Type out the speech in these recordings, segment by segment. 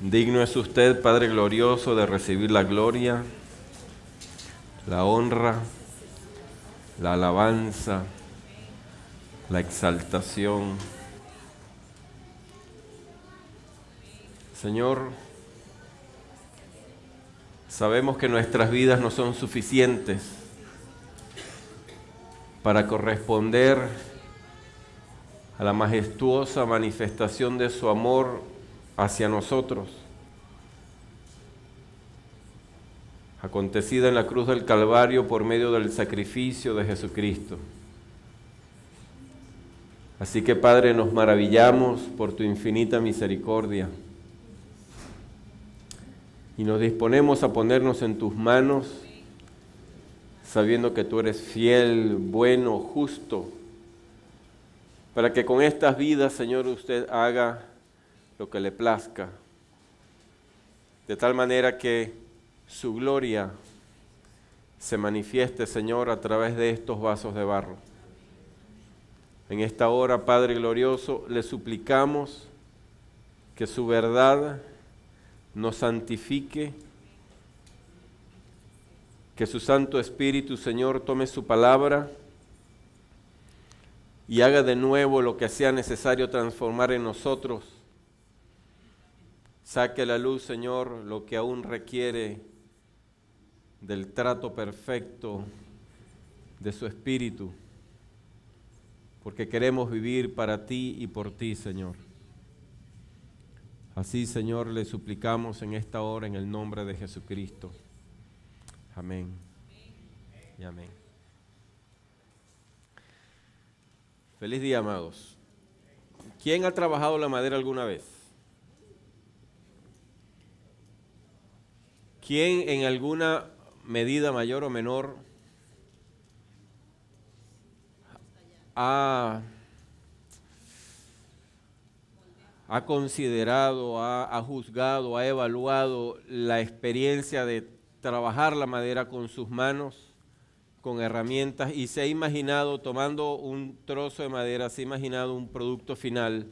Digno es usted, Padre glorioso, de recibir la gloria, la honra, la alabanza, la exaltación. Señor, sabemos que nuestras vidas no son suficientes para corresponder a la majestuosa manifestación de su amor hacia nosotros, acontecida en la cruz del Calvario por medio del sacrificio de Jesucristo. Así que, Padre, nos maravillamos por tu infinita misericordia y nos disponemos a ponernos en tus manos, sabiendo que tú eres fiel, bueno, justo, para que con estas vidas, Señor, usted haga lo que le plazca, de tal manera que su gloria se manifieste, Señor, a través de estos vasos de barro. En esta hora, Padre glorioso, le suplicamos que su verdad nos santifique, que su Santo Espíritu, Señor, tome su palabra y haga de nuevo lo que sea necesario transformar en nosotros. Saque a la luz, Señor, lo que aún requiere del trato perfecto de su Espíritu, porque queremos vivir para ti y por ti, Señor. Así, Señor, le suplicamos en esta hora en el nombre de Jesucristo. Amén y amén. Feliz día, amados. ¿Quién ha trabajado la madera alguna vez? ¿Quién en alguna medida mayor o menor ha considerado, ha juzgado, ha evaluado la experiencia de trabajar la madera con sus manos, con herramientas, y se ha imaginado, tomando un trozo de madera, se ha imaginado un producto final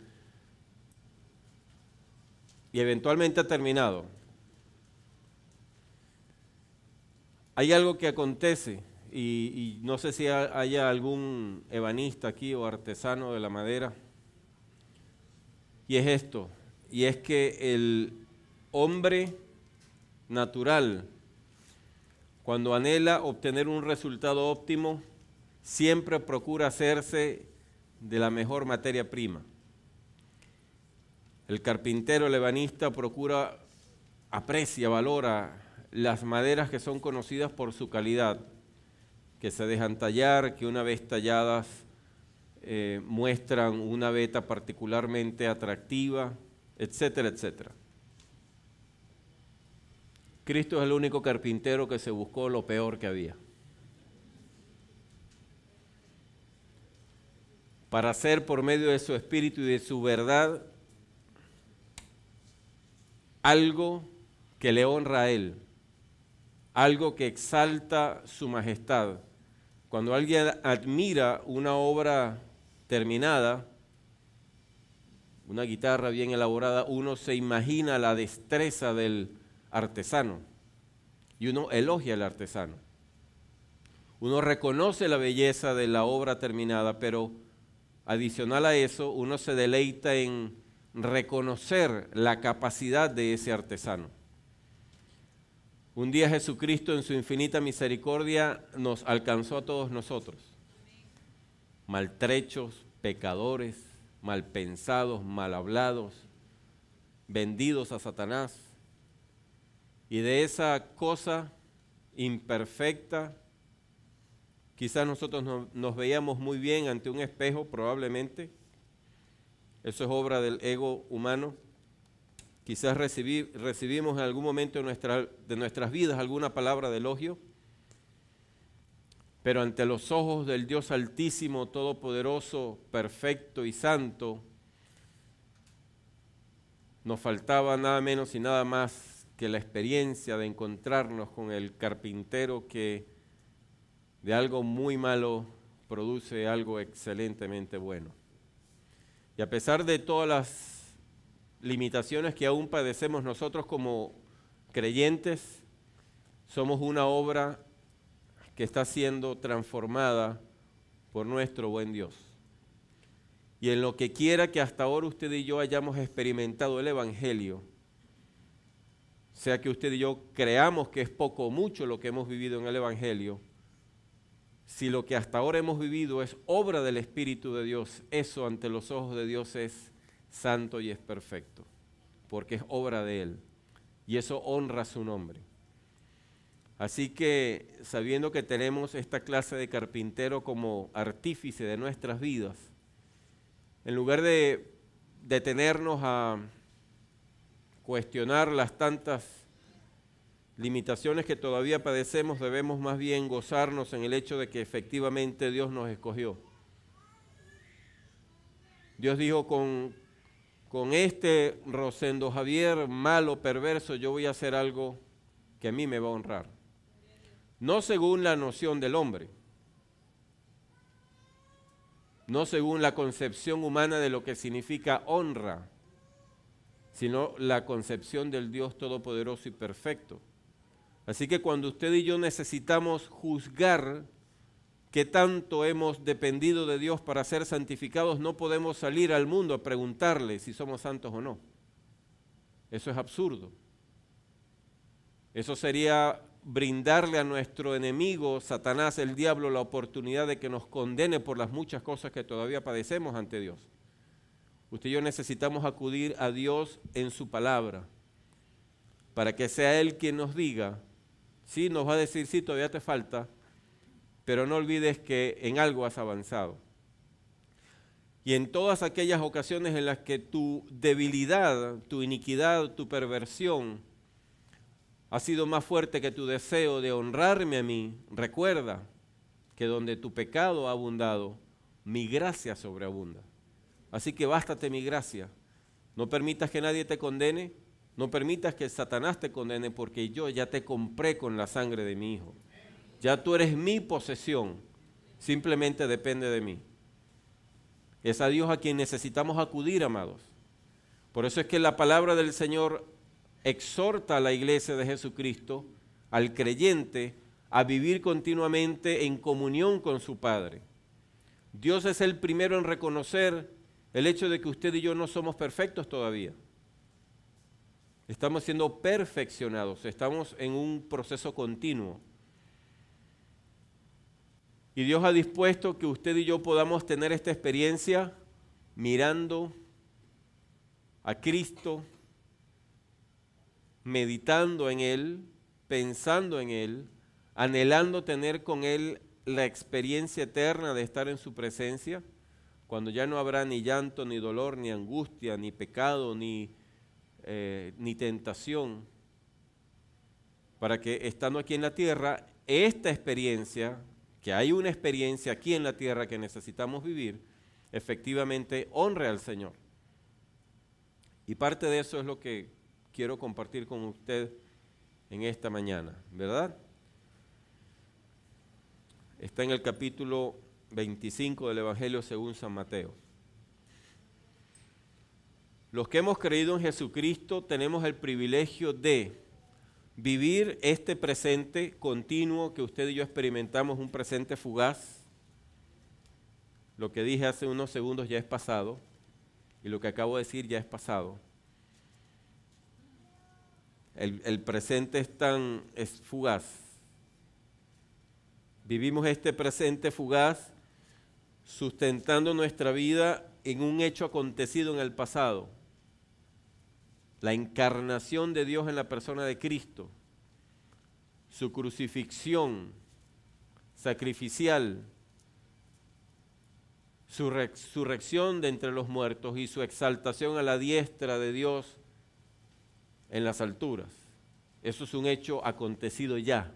y eventualmente ha terminado? Hay algo que acontece, y no sé si haya algún ebanista aquí o artesano de la madera, y es esto, y es que el hombre natural, cuando anhela obtener un resultado óptimo, siempre procura hacerse de la mejor materia prima. El carpintero, el ebanista, aprecia, valora las maderas que son conocidas por su calidad, que se dejan tallar, que una vez talladas muestran una veta particularmente atractiva, etcétera, etcétera. Cristo es el único carpintero que se buscó lo peor que había, para hacer por medio de su espíritu y de su verdad algo que le honra a Él, algo que exalta su majestad. Cuando alguien admira una obra terminada, una guitarra bien elaborada, uno se imagina la destreza del artesano y uno elogia al artesano. Uno reconoce la belleza de la obra terminada, pero adicional a eso, uno se deleita en reconocer la capacidad de ese artesano. Un día Jesucristo en su infinita misericordia nos alcanzó a todos nosotros, maltrechos, pecadores, mal pensados, mal hablados, vendidos a Satanás. Y de esa cosa imperfecta, quizás nosotros nos veíamos muy bien ante un espejo, probablemente. Eso es obra del ego humano. Quizás recibimos en algún momento de nuestras vidas alguna palabra de elogio, pero ante los ojos del Dios Altísimo, Todopoderoso, Perfecto y Santo, nos faltaba nada menos y nada más que la experiencia de encontrarnos con el carpintero que de algo muy malo produce algo excelentemente bueno. Y a pesar de todas las limitaciones que aún padecemos nosotros como creyentes, somos una obra que está siendo transformada por nuestro buen Dios. Y en lo que quiera que hasta ahora usted y yo hayamos experimentado el Evangelio, sea que usted y yo creamos que es poco o mucho lo que hemos vivido en el Evangelio, si lo que hasta ahora hemos vivido es obra del Espíritu de Dios, eso ante los ojos de Dios es santo y es perfecto, porque es obra de Él, y eso honra su nombre. Así que, sabiendo que tenemos esta clase de carpintero como artífice de nuestras vidas, en lugar de detenernos a cuestionar las tantas limitaciones que todavía padecemos, debemos más bien gozarnos en el hecho de que efectivamente Dios nos escogió. Dios dijo, con este Rosendo Javier malo, perverso, yo voy a hacer algo que a mí me va a honrar. No según la noción del hombre, no según la concepción humana de lo que significa honra, sino la concepción del Dios Todopoderoso y perfecto. Así que cuando usted y yo necesitamos juzgar qué tanto hemos dependido de Dios para ser santificados, no podemos salir al mundo a preguntarle si somos santos o no. Eso es absurdo. Eso sería brindarle a nuestro enemigo, Satanás, el diablo, la oportunidad de que nos condene por las muchas cosas que todavía padecemos ante Dios. Usted y yo necesitamos acudir a Dios en su palabra, para que sea Él quien nos diga, sí, nos va a decir, sí, todavía te falta, pero no olvides que en algo has avanzado. Y en todas aquellas ocasiones en las que tu debilidad, tu iniquidad, tu perversión ha sido más fuerte que tu deseo de honrarme a mí, recuerda que donde tu pecado ha abundado, mi gracia sobreabunda. Así que bástate mi gracia. No permitas que nadie te condene, no permitas que Satanás te condene, porque yo ya te compré con la sangre de mi Hijo. Ya tú eres mi posesión, simplemente depende de mí. Es a Dios a quien necesitamos acudir, amados. Por eso es que la palabra del Señor exhorta a la iglesia de Jesucristo, al creyente, a vivir continuamente en comunión con su Padre. Dios es el primero en reconocer el hecho de que usted y yo no somos perfectos todavía. Estamos siendo perfeccionados, estamos en un proceso continuo. Y Dios ha dispuesto que usted y yo podamos tener esta experiencia mirando a Cristo, meditando en Él, pensando en Él, anhelando tener con Él la experiencia eterna de estar en su presencia, cuando ya no habrá ni llanto, ni dolor, ni angustia, ni pecado, ni tentación, para que estando aquí en la tierra, esta experiencia, que hay una experiencia aquí en la tierra que necesitamos vivir, efectivamente honre al Señor. Y parte de eso es lo que quiero compartir con usted en esta mañana, ¿verdad? Está en el capítulo 25 del Evangelio según San Mateo. Los que hemos creído en Jesucristo tenemos el privilegio de vivir este presente continuo que usted y yo experimentamos, un presente fugaz. Lo que dije hace unos segundos ya es pasado, y lo que acabo de decir ya es pasado. El presente es fugaz. Vivimos este presente fugaz sustentando nuestra vida en un hecho acontecido en el pasado. La encarnación de Dios en la persona de Cristo, su crucifixión sacrificial, su resurrección de entre los muertos y su exaltación a la diestra de Dios en las alturas. Eso es un hecho acontecido ya.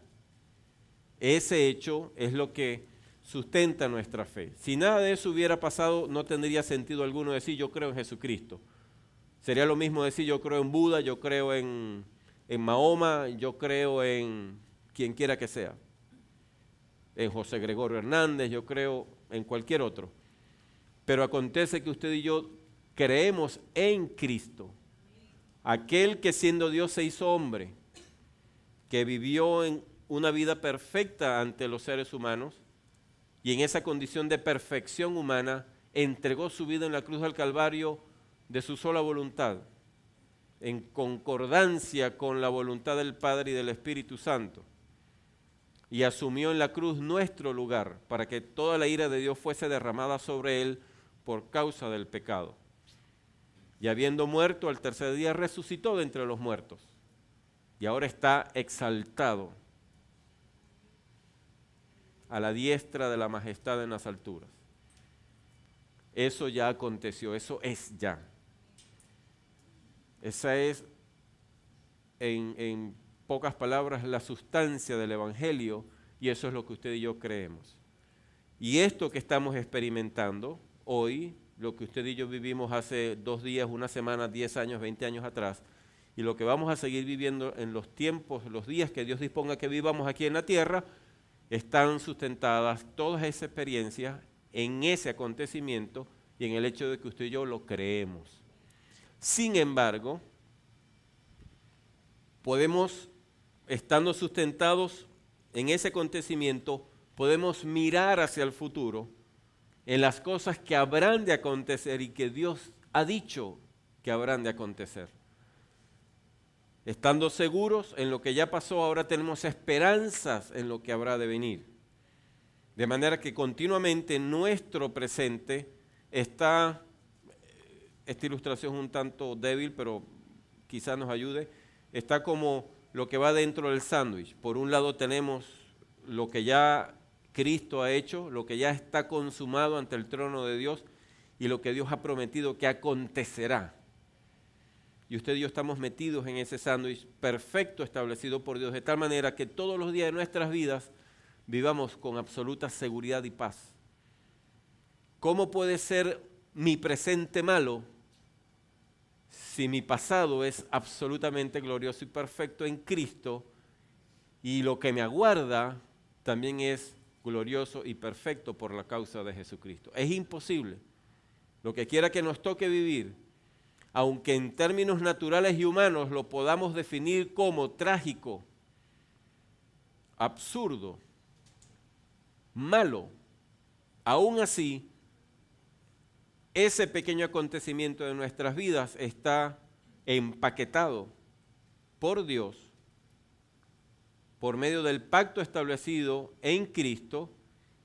Ese hecho es lo que sustenta nuestra fe. Si nada de eso hubiera pasado, no tendría sentido alguno decir yo creo en Jesucristo. Sería lo mismo decir yo creo en Buda, yo creo en Mahoma, yo creo en quien quiera que sea. En José Gregorio Hernández, yo creo en cualquier otro. Pero acontece que usted y yo creemos en Cristo. aquel que siendo Dios se hizo hombre, que vivió en una vida perfecta ante los seres humanos y en esa condición de perfección humana entregó su vida en la cruz del Calvario de su sola voluntad, en concordancia con la voluntad del Padre y del Espíritu Santo, y asumió en la cruz nuestro lugar para que toda la ira de Dios fuese derramada sobre él por causa del pecado. Y habiendo muerto, al tercer día resucitó de entre los muertos, y ahora está exaltado a la diestra de la majestad en las alturas. Eso ya aconteció, eso es ya. Esa es, en pocas palabras, la sustancia del Evangelio, y eso es lo que usted y yo creemos. Y esto que estamos experimentando hoy, lo que usted y yo vivimos hace 2 días, 1 semana, 10 años, 20 años atrás, y lo que vamos a seguir viviendo en los tiempos, los días que Dios disponga que vivamos aquí en la tierra, están sustentadas todas esas experiencias en ese acontecimiento y en el hecho de que usted y yo lo creemos. Sin embargo, podemos, estando sustentados en ese acontecimiento, podemos mirar hacia el futuro en las cosas que habrán de acontecer y que Dios ha dicho que habrán de acontecer. Estando seguros en lo que ya pasó, ahora tenemos esperanzas en lo que habrá de venir. De manera que continuamente nuestro presente está, esta ilustración es un tanto débil, pero quizás nos ayude, está como lo que va dentro del sándwich. Por un lado tenemos lo que ya Cristo ha hecho, lo que ya está consumado ante el trono de Dios y lo que Dios ha prometido que acontecerá. Y usted y yo estamos metidos en ese sándwich perfecto establecido por Dios, de tal manera que todos los días de nuestras vidas vivamos con absoluta seguridad y paz. ¿Cómo puede ser mi presente malo si mi pasado es absolutamente glorioso y perfecto en Cristo y lo que me aguarda también es glorioso y perfecto por la causa de Jesucristo? Es imposible. Lo que quiera que nos toque vivir, aunque en términos naturales y humanos lo podamos definir como trágico, absurdo, malo, aún así, ese pequeño acontecimiento de nuestras vidas está empaquetado por Dios, por medio del pacto establecido en Cristo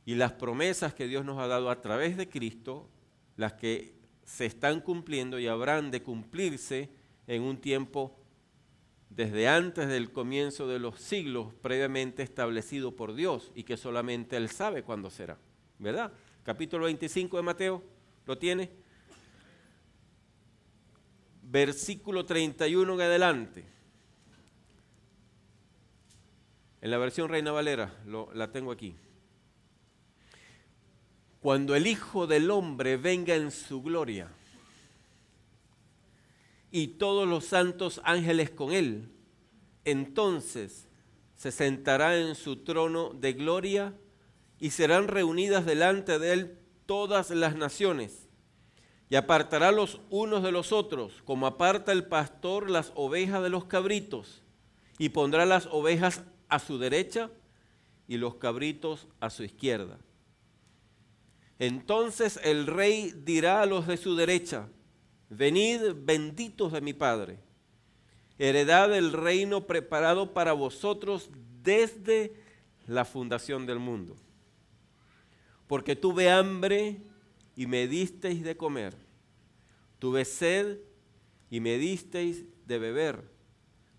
y las promesas que Dios nos ha dado a través de Cristo, las que se están cumpliendo y habrán de cumplirse en un tiempo desde antes del comienzo de los siglos previamente establecido por Dios y que solamente Él sabe cuándo será, ¿verdad? Capítulo 25 de Mateo, ¿lo tiene? Versículo 31 en adelante. En la versión Reina Valera, la tengo aquí. Cuando el Hijo del Hombre venga en su gloria y todos los santos ángeles con él, entonces se sentará en su trono de gloria y serán reunidas delante de él todas las naciones, y apartará los unos de los otros, como aparta el pastor las ovejas de los cabritos, y pondrá las ovejas a su derecha y los cabritos a su izquierda. Entonces el rey dirá a los de su derecha: venid, benditos de mi Padre, heredad del reino preparado para vosotros desde la fundación del mundo. Porque tuve hambre y me disteis de comer, tuve sed y me disteis de beber,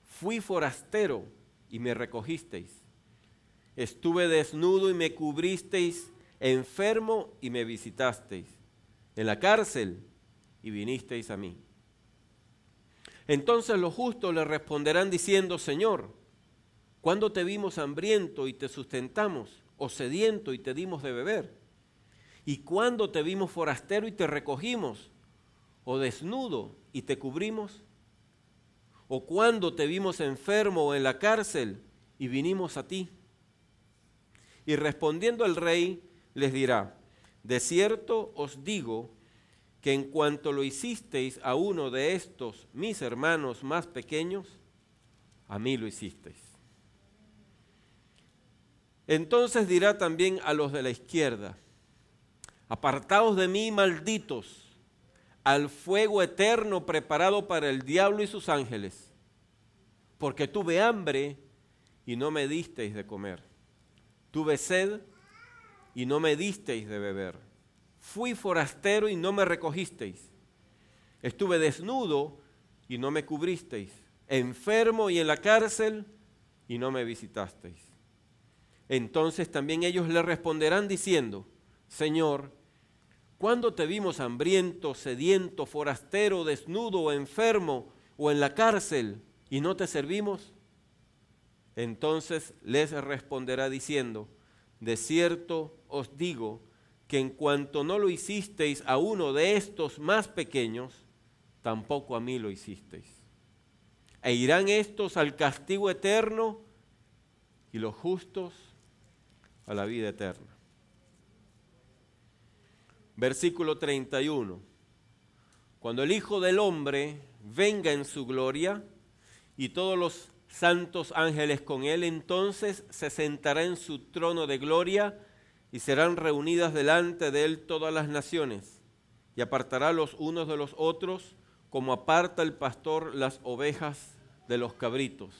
fui forastero y me recogisteis, estuve desnudo y me cubristeis, enfermo y me visitasteis, en la cárcel y vinisteis a mí. Entonces los justos le responderán diciendo: Señor, ¿cuándo te vimos hambriento y te sustentamos, o sediento y te dimos de beber? ¿Y cuándo te vimos forastero y te recogimos, o desnudo y te cubrimos? ¿O cuándo te vimos enfermo o en la cárcel y vinimos a ti? Y respondiendo el rey les dirá: de cierto os digo que en cuanto lo hicisteis a uno de estos mis hermanos más pequeños, a mí lo hicisteis. Entonces dirá también a los de la izquierda: apartaos de mí, malditos, al fuego eterno preparado para el diablo y sus ángeles, porque tuve hambre y no me disteis de comer, tuve sed y no me disteis de beber, fui forastero y no me recogisteis, estuve desnudo y no me cubristeis, enfermo y en la cárcel y no me visitasteis. Entonces también ellos le responderán diciendo: Señor, ¿cuándo te vimos hambriento, sediento, forastero, desnudo, enfermo o en la cárcel y no te servimos? Entonces les responderá diciendo: de cierto os digo que en cuanto no lo hicisteis a uno de estos más pequeños, tampoco a mí lo hicisteis. E irán estos al castigo eterno y los justos a la vida eterna. Versículo 31. Cuando el Hijo del Hombre venga en su gloria y todos los santos ángeles con él, entonces se sentará en su trono de gloria y serán reunidas delante de él todas las naciones, y apartará los unos de los otros, como aparta el pastor las ovejas de los cabritos.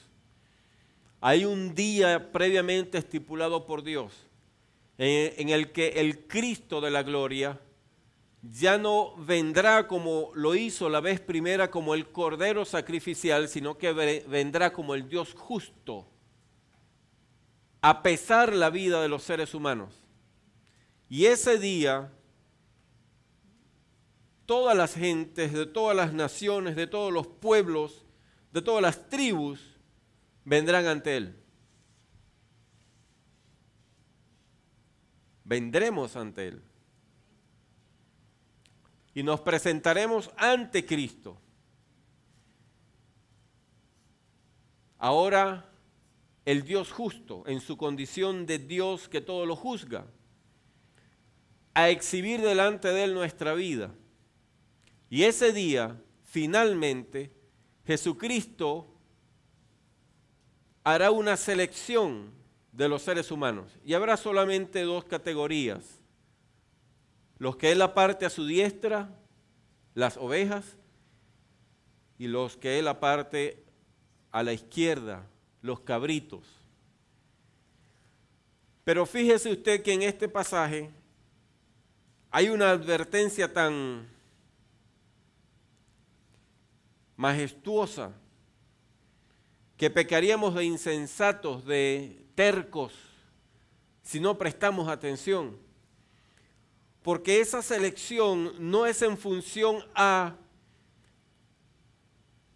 Hay un día previamente estipulado por Dios en el que el Cristo de la gloria ya no vendrá como lo hizo la vez primera como el Cordero sacrificial, sino que vendrá como el Dios justo, a pesar la vida de los seres humanos. Y ese día, todas las gentes, de todas las naciones, de todos los pueblos, de todas las tribus, vendrán ante Él. Vendremos ante Él. Y nos presentaremos ante Cristo. Ahora, el Dios justo, en su condición de Dios que todo lo juzga, a exhibir delante de Él nuestra vida. Y ese día, finalmente, Jesucristo hará una selección de los seres humanos. Y habrá solamente dos categorías: los que Él aparte a su diestra, las ovejas, y los que Él aparte a la izquierda, los cabritos. Pero fíjese usted que en este pasaje hay una advertencia tan majestuosa que pecaríamos de insensatos, de tercos, si no prestamos atención. Porque esa selección no es en función a,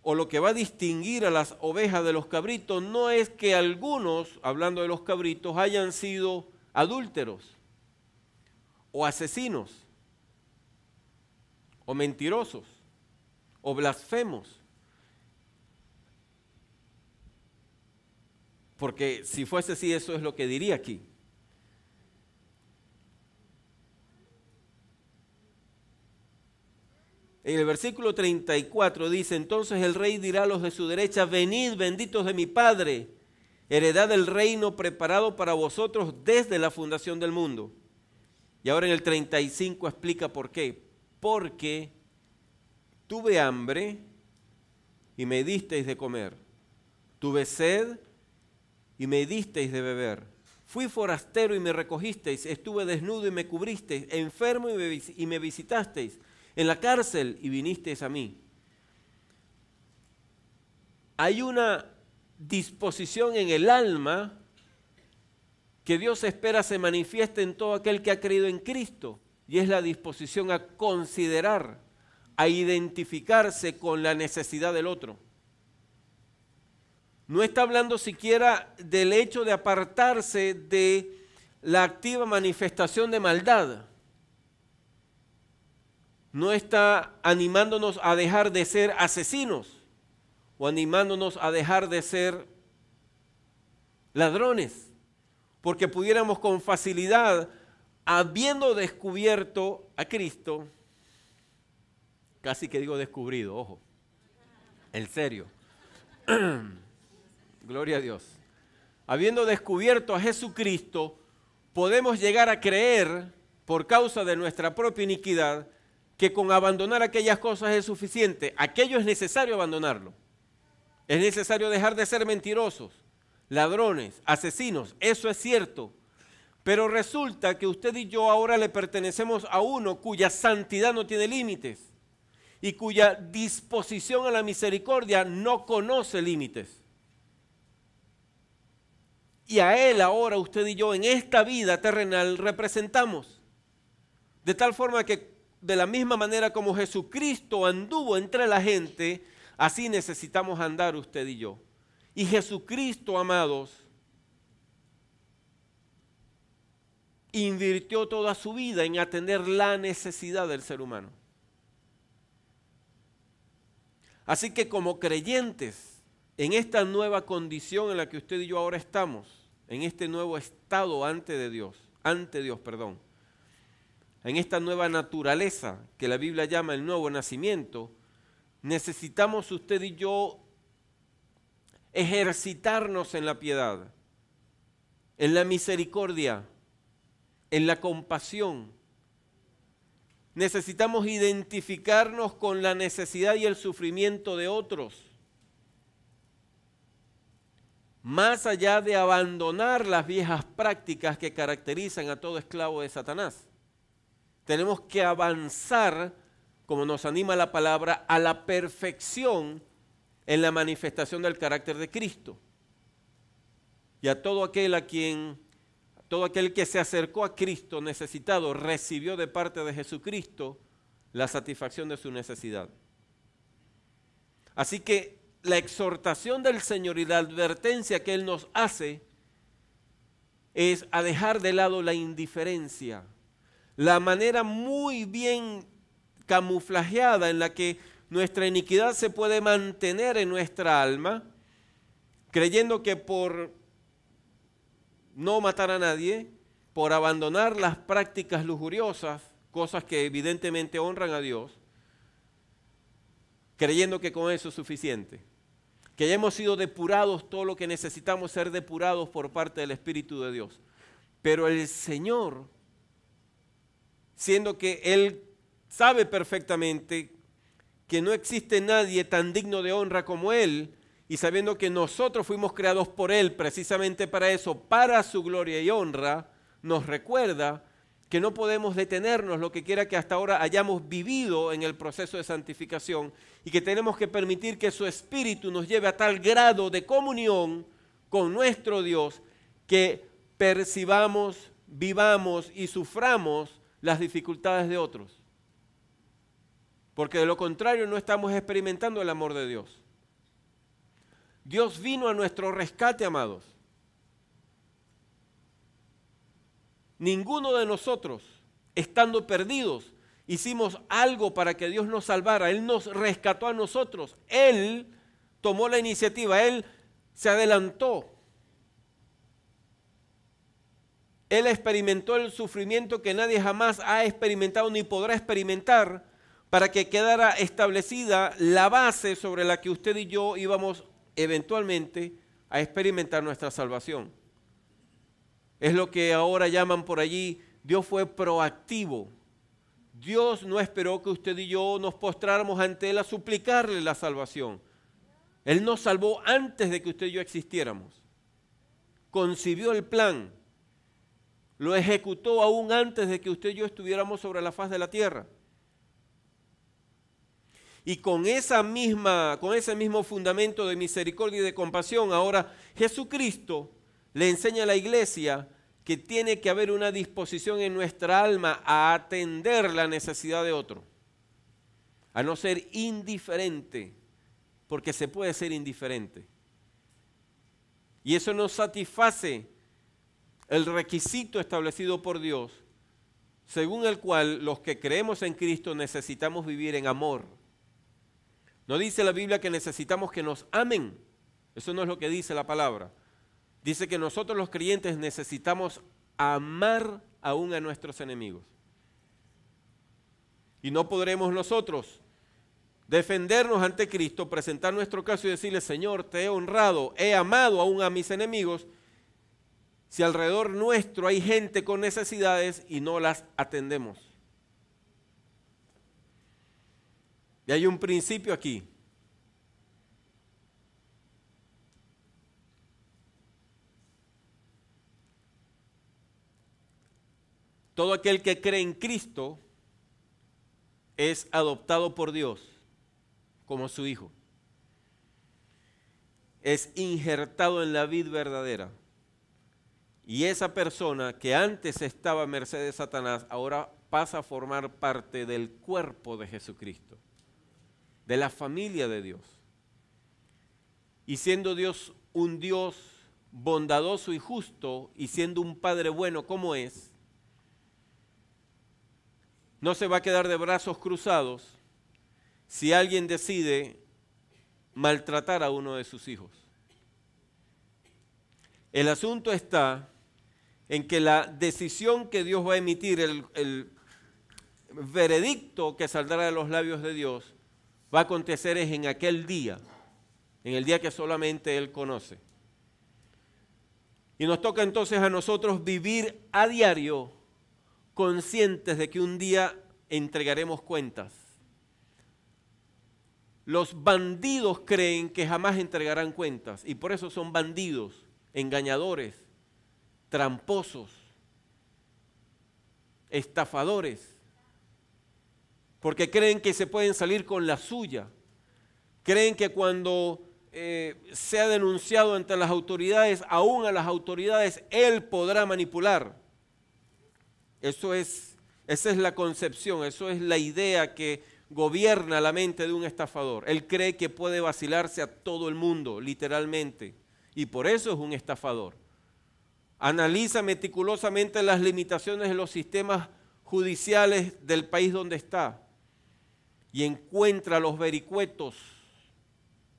o lo que va a distinguir a las ovejas de los cabritos, no es que algunos, hablando de los cabritos, hayan sido adúlteros, o asesinos, o mentirosos, o blasfemos. Porque si fuese así, eso es lo que diría aquí. En el versículo 34 dice: entonces el rey dirá a los de su derecha: venid, benditos de mi Padre, heredad del reino preparado para vosotros desde la fundación del mundo. Y ahora en el 35 explica por qué. Porque tuve hambre y me disteis de comer, tuve sed y me disteis de beber, fui forastero y me recogisteis, estuve desnudo y me cubristeis, enfermo y me visitasteis, en la cárcel y vinisteis a mí. Hay una disposición en el alma que Dios espera se manifieste en todo aquel que ha creído en Cristo, y es la disposición a considerar, a identificarse con la necesidad del otro. No está hablando siquiera del hecho de apartarse de la activa manifestación de maldad. No está animándonos a dejar de ser asesinos o animándonos a dejar de ser ladrones, porque pudiéramos con facilidad, habiendo descubierto a Cristo, Casi que digo descubrido, ojo. En serio. Gloria a Dios. Habiendo descubierto a Jesucristo, podemos llegar a creer, por causa de nuestra propia iniquidad, que con abandonar aquellas cosas es suficiente. Aquello es necesario abandonarlo. Es necesario dejar de ser mentirosos, ladrones, asesinos. Eso es cierto. Pero resulta que usted y yo ahora le pertenecemos a uno cuya santidad no tiene límites y cuya disposición a la misericordia no conoce límites. Y a Él ahora usted y yo en esta vida terrenal representamos. De tal forma que de la misma manera como Jesucristo anduvo entre la gente, así necesitamos andar usted y yo. Y Jesucristo, amados, invirtió toda su vida en atender la necesidad del ser humano. Así que como creyentes, en esta nueva condición en la que usted y yo ahora estamos, en este nuevo estado ante Dios, en esta nueva naturaleza que la Biblia llama el nuevo nacimiento, necesitamos usted y yo ejercitarnos en la piedad, en la misericordia, en la compasión. Necesitamos identificarnos con la necesidad y el sufrimiento de otros, más allá de abandonar las viejas prácticas que caracterizan a todo esclavo de Satanás. Tenemos que avanzar, como nos anima la palabra, a la perfección en la manifestación del carácter de Cristo. Y a todo aquel que se acercó a Cristo necesitado, recibió de parte de Jesucristo la satisfacción de su necesidad. Así que la exhortación del Señor y la advertencia que Él nos hace es a dejar de lado la indiferencia, la manera muy bien camuflajeada en la que nuestra iniquidad se puede mantener en nuestra alma, creyendo que por no matar a nadie, por abandonar las prácticas lujuriosas, cosas que evidentemente honran a Dios, creyendo que con eso es suficiente, que ya hemos sido depurados todo lo que necesitamos ser depurados por parte del Espíritu de Dios. Pero el Señor, siendo que Él sabe perfectamente que no existe nadie tan digno de honra como Él, y sabiendo que nosotros fuimos creados por Él precisamente para eso, para su gloria y honra, nos recuerda que no podemos detenernos lo que quiera que hasta ahora hayamos vivido en el proceso de santificación y que tenemos que permitir que su Espíritu nos lleve a tal grado de comunión con nuestro Dios que percibamos, vivamos y suframos las dificultades de otros. Porque de lo contrario no estamos experimentando el amor de Dios. Dios vino a nuestro rescate, amados. Ninguno de nosotros, estando perdidos, hicimos algo para que Dios nos salvara. Él nos rescató a nosotros. Él tomó la iniciativa. Él se adelantó. Él experimentó el sufrimiento que nadie jamás ha experimentado ni podrá experimentar para que quedara establecida la base sobre la que usted y yo íbamos eventualmente a experimentar nuestra salvación. Es lo que ahora llaman por allí, Dios fue proactivo. Dios no esperó que usted y yo nos postráramos ante Él a suplicarle la salvación. Él nos salvó antes de que usted y yo existiéramos. Concibió el plan. Lo ejecutó aún antes de que usted y yo estuviéramos sobre la faz de la tierra. Y con ese mismo fundamento de misericordia y de compasión, ahora Jesucristo le enseña a la iglesia que tiene que haber una disposición en nuestra alma a atender la necesidad de otro, a no ser indiferente, porque se puede ser indiferente. Y eso nos satisface el requisito establecido por Dios, según el cual los que creemos en Cristo necesitamos vivir en amor. No dice la Biblia que necesitamos que nos amen. Eso no es lo que dice la palabra. Dice que nosotros los creyentes necesitamos amar aún a nuestros enemigos. Y no podremos nosotros defendernos ante Cristo, presentar nuestro caso y decirle, Señor, te he honrado, he amado aún a mis enemigos, si alrededor nuestro hay gente con necesidades y no las atendemos. Y hay un principio aquí. Todo aquel que cree en Cristo es adoptado por Dios como su hijo. Es injertado en la vid verdadera. Y esa persona que antes estaba a merced de Satanás, ahora pasa a formar parte del cuerpo de Jesucristo, de la familia de Dios. Y siendo Dios un Dios bondadoso y justo, y siendo un Padre bueno como es, no se va a quedar de brazos cruzados si alguien decide maltratar a uno de sus hijos. El asunto está en que la decisión que Dios va a emitir, el veredicto que saldrá de los labios de Dios, va a acontecer es en aquel día, en el día que solamente Él conoce. Y nos toca entonces a nosotros vivir a diario conscientes de que un día entregaremos cuentas. Los bandidos creen que jamás entregarán cuentas y por eso son bandidos, engañadores, tramposos, estafadores, porque creen que se pueden salir con la suya. Creen que cuando sea denunciado ante las autoridades, aún a las autoridades, él podrá manipular. Esa es la concepción, eso es la idea que gobierna la mente de un estafador. Él cree que puede vacilarse a todo el mundo, literalmente, y por eso es un estafador. Analiza meticulosamente las limitaciones de los sistemas judiciales del país donde está y encuentra los vericuetos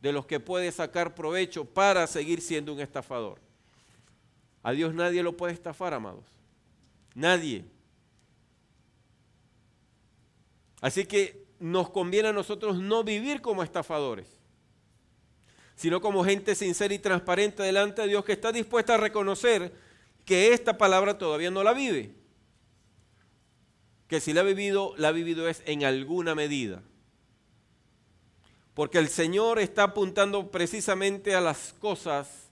de los que puede sacar provecho para seguir siendo un estafador. A Dios nadie lo puede estafar, amados. Nadie. Así que nos conviene a nosotros no vivir como estafadores, sino como gente sincera y transparente delante de Dios que está dispuesta a reconocer que esta palabra todavía no la vive. Que si la ha vivido es en alguna medida. Porque el Señor está apuntando precisamente a las cosas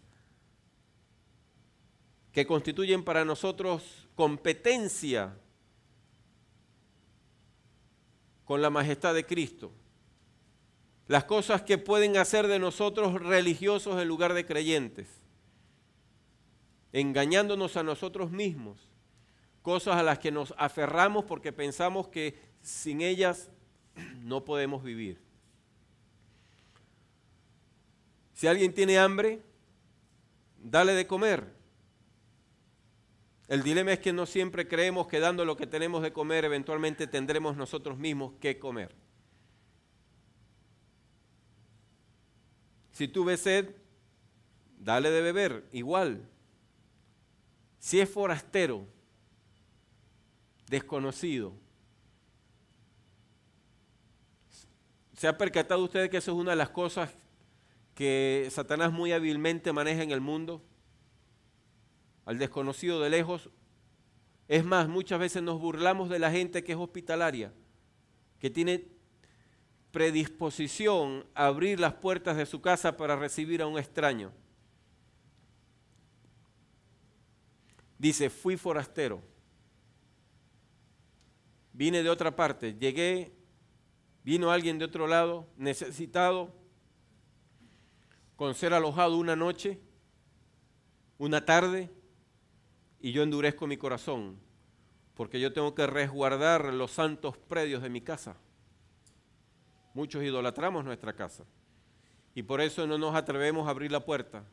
que constituyen para nosotros competencia con la majestad de Cristo. Las cosas que pueden hacer de nosotros religiosos en lugar de creyentes, engañándonos a nosotros mismos, cosas a las que nos aferramos porque pensamos que sin ellas no podemos vivir. Si alguien tiene hambre, dale de comer. El dilema es que no siempre creemos que dando lo que tenemos de comer, eventualmente tendremos nosotros mismos que comer. Si tú ves sed, dale de beber, igual. Si es forastero, desconocido, ¿se ha percatado usted que eso es una de las cosas que Satanás muy hábilmente maneja en el mundo? Al desconocido de lejos. Es más, muchas veces nos burlamos de la gente que es hospitalaria, que tiene predisposición a abrir las puertas de su casa para recibir a un extraño. Dice, fui forastero, vine de otra parte, llegué, vino alguien de otro lado, necesitado, con ser alojado una noche, una tarde, y yo endurezco mi corazón, porque yo tengo que resguardar los santos predios de mi casa. Muchos idolatramos nuestra casa, y por eso no nos atrevemos a abrir la puerta.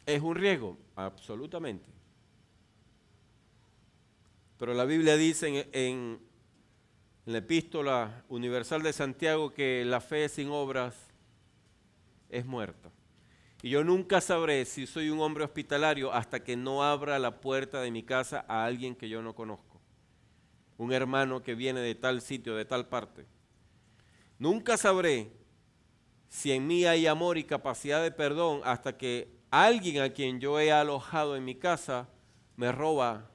¿Es un riesgo? Absolutamente. Pero la Biblia dice en la Epístola Universal de Santiago que la fe sin obras es muerta. Y yo nunca sabré si soy un hombre hospitalario hasta que no abra la puerta de mi casa a alguien que yo no conozco. Un hermano que viene de tal sitio, de tal parte. Nunca sabré si en mí hay amor y capacidad de perdón hasta que alguien a quien yo he alojado en mi casa me roba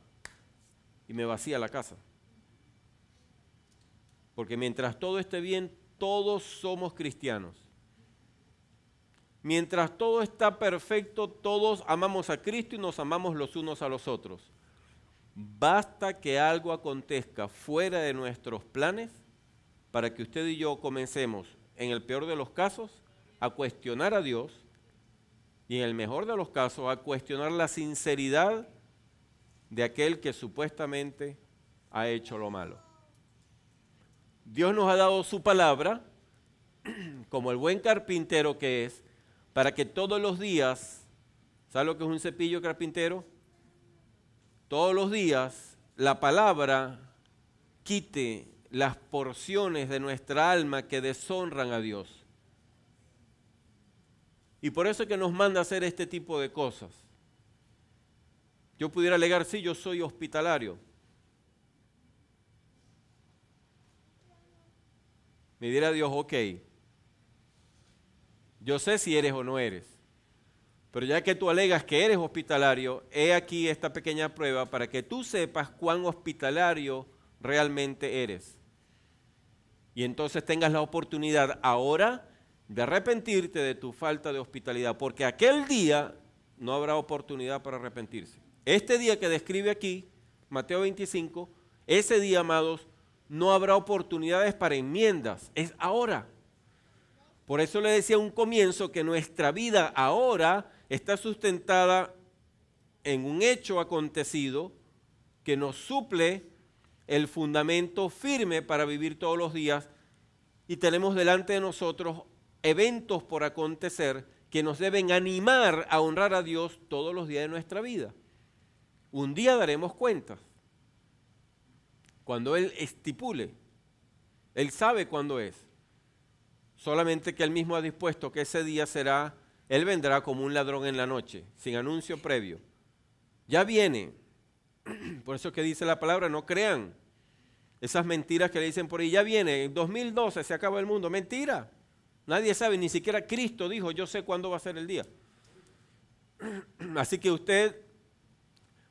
y me vacía la casa. Porque mientras todo esté bien, todos somos cristianos. Mientras todo está perfecto, todos amamos a Cristo y nos amamos los unos a los otros. Basta que algo acontezca fuera de nuestros planes para que usted y yo comencemos, en el peor de los casos, a cuestionar a Dios y en el mejor de los casos, a cuestionar la sinceridad de aquel que supuestamente ha hecho lo malo. Dios nos ha dado su palabra, como el buen carpintero que es, para que todos los días, ¿sabe lo que es un cepillo carpintero? Todos los días la palabra quite las porciones de nuestra alma que deshonran a Dios. Y por eso es que nos manda a hacer este tipo de cosas. Yo pudiera alegar, sí, yo soy hospitalario. Me dirá Dios, ok, yo sé si eres o no eres, pero ya que tú alegas que eres hospitalario, he aquí esta pequeña prueba para que tú sepas cuán hospitalario realmente eres. Y entonces tengas la oportunidad ahora de arrepentirte de tu falta de hospitalidad, porque aquel día no habrá oportunidad para arrepentirse. Este día que describe aquí, Mateo 25, ese día, amados, no habrá oportunidades para enmiendas, es ahora. Por eso le decía a un comienzo que nuestra vida ahora está sustentada en un hecho acontecido que nos suple el fundamento firme para vivir todos los días y tenemos delante de nosotros eventos por acontecer que nos deben animar a honrar a Dios todos los días de nuestra vida. Un día daremos cuentas, cuando Él estipule, Él sabe cuándo es. Solamente que Él mismo ha dispuesto que ese día será, Él vendrá como un ladrón en la noche, sin anuncio previo. Ya viene. Por eso que dice la palabra, no crean esas mentiras que le dicen por ahí, ya viene, en 2012 se acaba el mundo. Mentira. Nadie sabe, ni siquiera Cristo dijo, yo sé cuándo va a ser el día. Así que usted,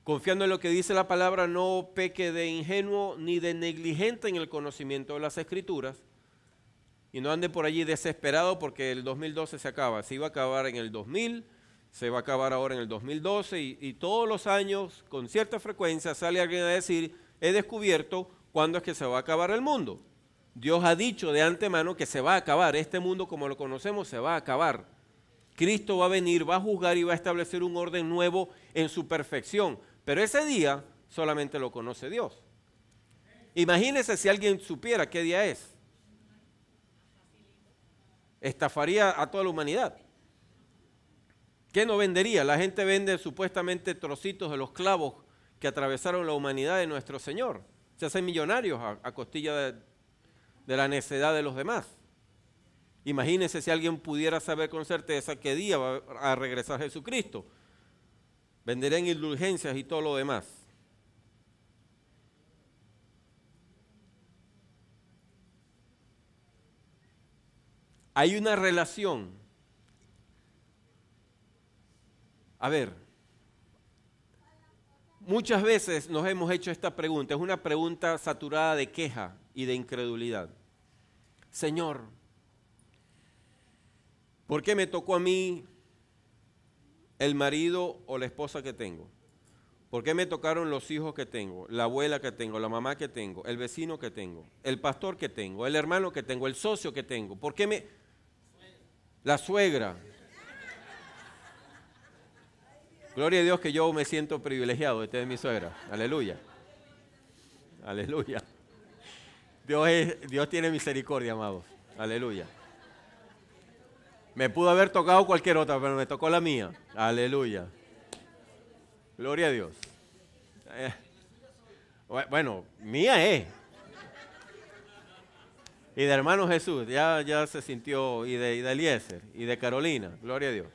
confiando en lo que dice la palabra, no peque de ingenuo ni de negligente en el conocimiento de las Escrituras, y no ande por allí desesperado porque el 2012 se acaba. Se iba a acabar en el 2000, se va a acabar ahora en el 2012 y todos los años, con cierta frecuencia, sale alguien a decir, he descubierto cuándo es que se va a acabar el mundo. Dios ha dicho de antemano que se va a acabar. Este mundo como lo conocemos se va a acabar. Cristo va a venir, va a juzgar y va a establecer un orden nuevo en su perfección. Pero ese día solamente lo conoce Dios. Imagínese si alguien supiera qué día es. Estafaría a toda la humanidad. ¿Qué no vendería? La gente vende supuestamente trocitos de los clavos que atravesaron la humanidad de nuestro Señor. Se hacen millonarios a costilla de la necedad de los demás. Imagínense si alguien pudiera saber con certeza qué día va a regresar Jesucristo. Venderían indulgencias y todo lo demás. Hay una relación. A ver, muchas veces nos hemos hecho esta pregunta, es una pregunta saturada de queja y de incredulidad. Señor, ¿por qué me tocó a mí el marido o la esposa que tengo? ¿Por qué me tocaron los hijos que tengo, la abuela que tengo, la mamá que tengo, el vecino que tengo, el pastor que tengo, el hermano que tengo, el socio que tengo? ¿Por qué me... La suegra. Gloria a Dios que yo me siento privilegiado de tener mi suegra. Aleluya. Aleluya. Dios tiene misericordia, amados. Aleluya. Me pudo haber tocado cualquier otra, pero me tocó la mía. Aleluya. Gloria a Dios. Bueno, mía es. Y de hermano Jesús, ya se sintió, y de Eliezer, y de Carolina, gloria a Dios.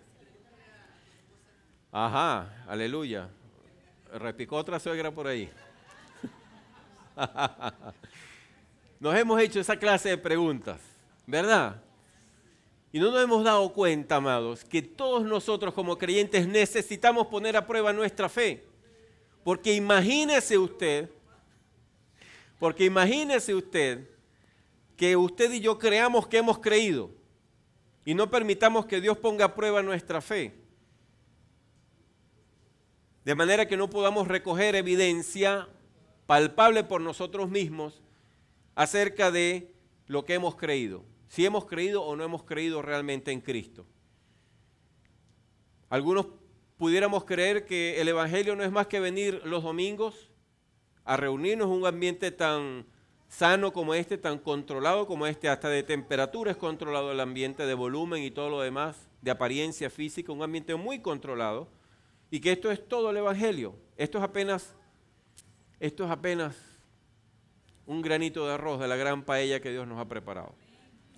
Ajá, aleluya. Repicó otra suegra por ahí. Nos hemos hecho esa clase de preguntas, ¿verdad? Y no nos hemos dado cuenta, amados, que todos nosotros como creyentes necesitamos poner a prueba nuestra fe. Porque imagínese usted que usted y yo creamos que hemos creído y no permitamos que Dios ponga a prueba nuestra fe. De manera que no podamos recoger evidencia palpable por nosotros mismos acerca de lo que hemos creído. Si hemos creído o no hemos creído realmente en Cristo. Algunos pudiéramos creer que el Evangelio no es más que venir los domingos a reunirnos en un ambiente tan sano como este, tan controlado como este, hasta de temperatura es controlado el ambiente, de volumen y todo lo demás, de apariencia física, un ambiente muy controlado, y que esto es todo el Evangelio. Esto es apenas un granito de arroz de la gran paella que Dios nos ha preparado.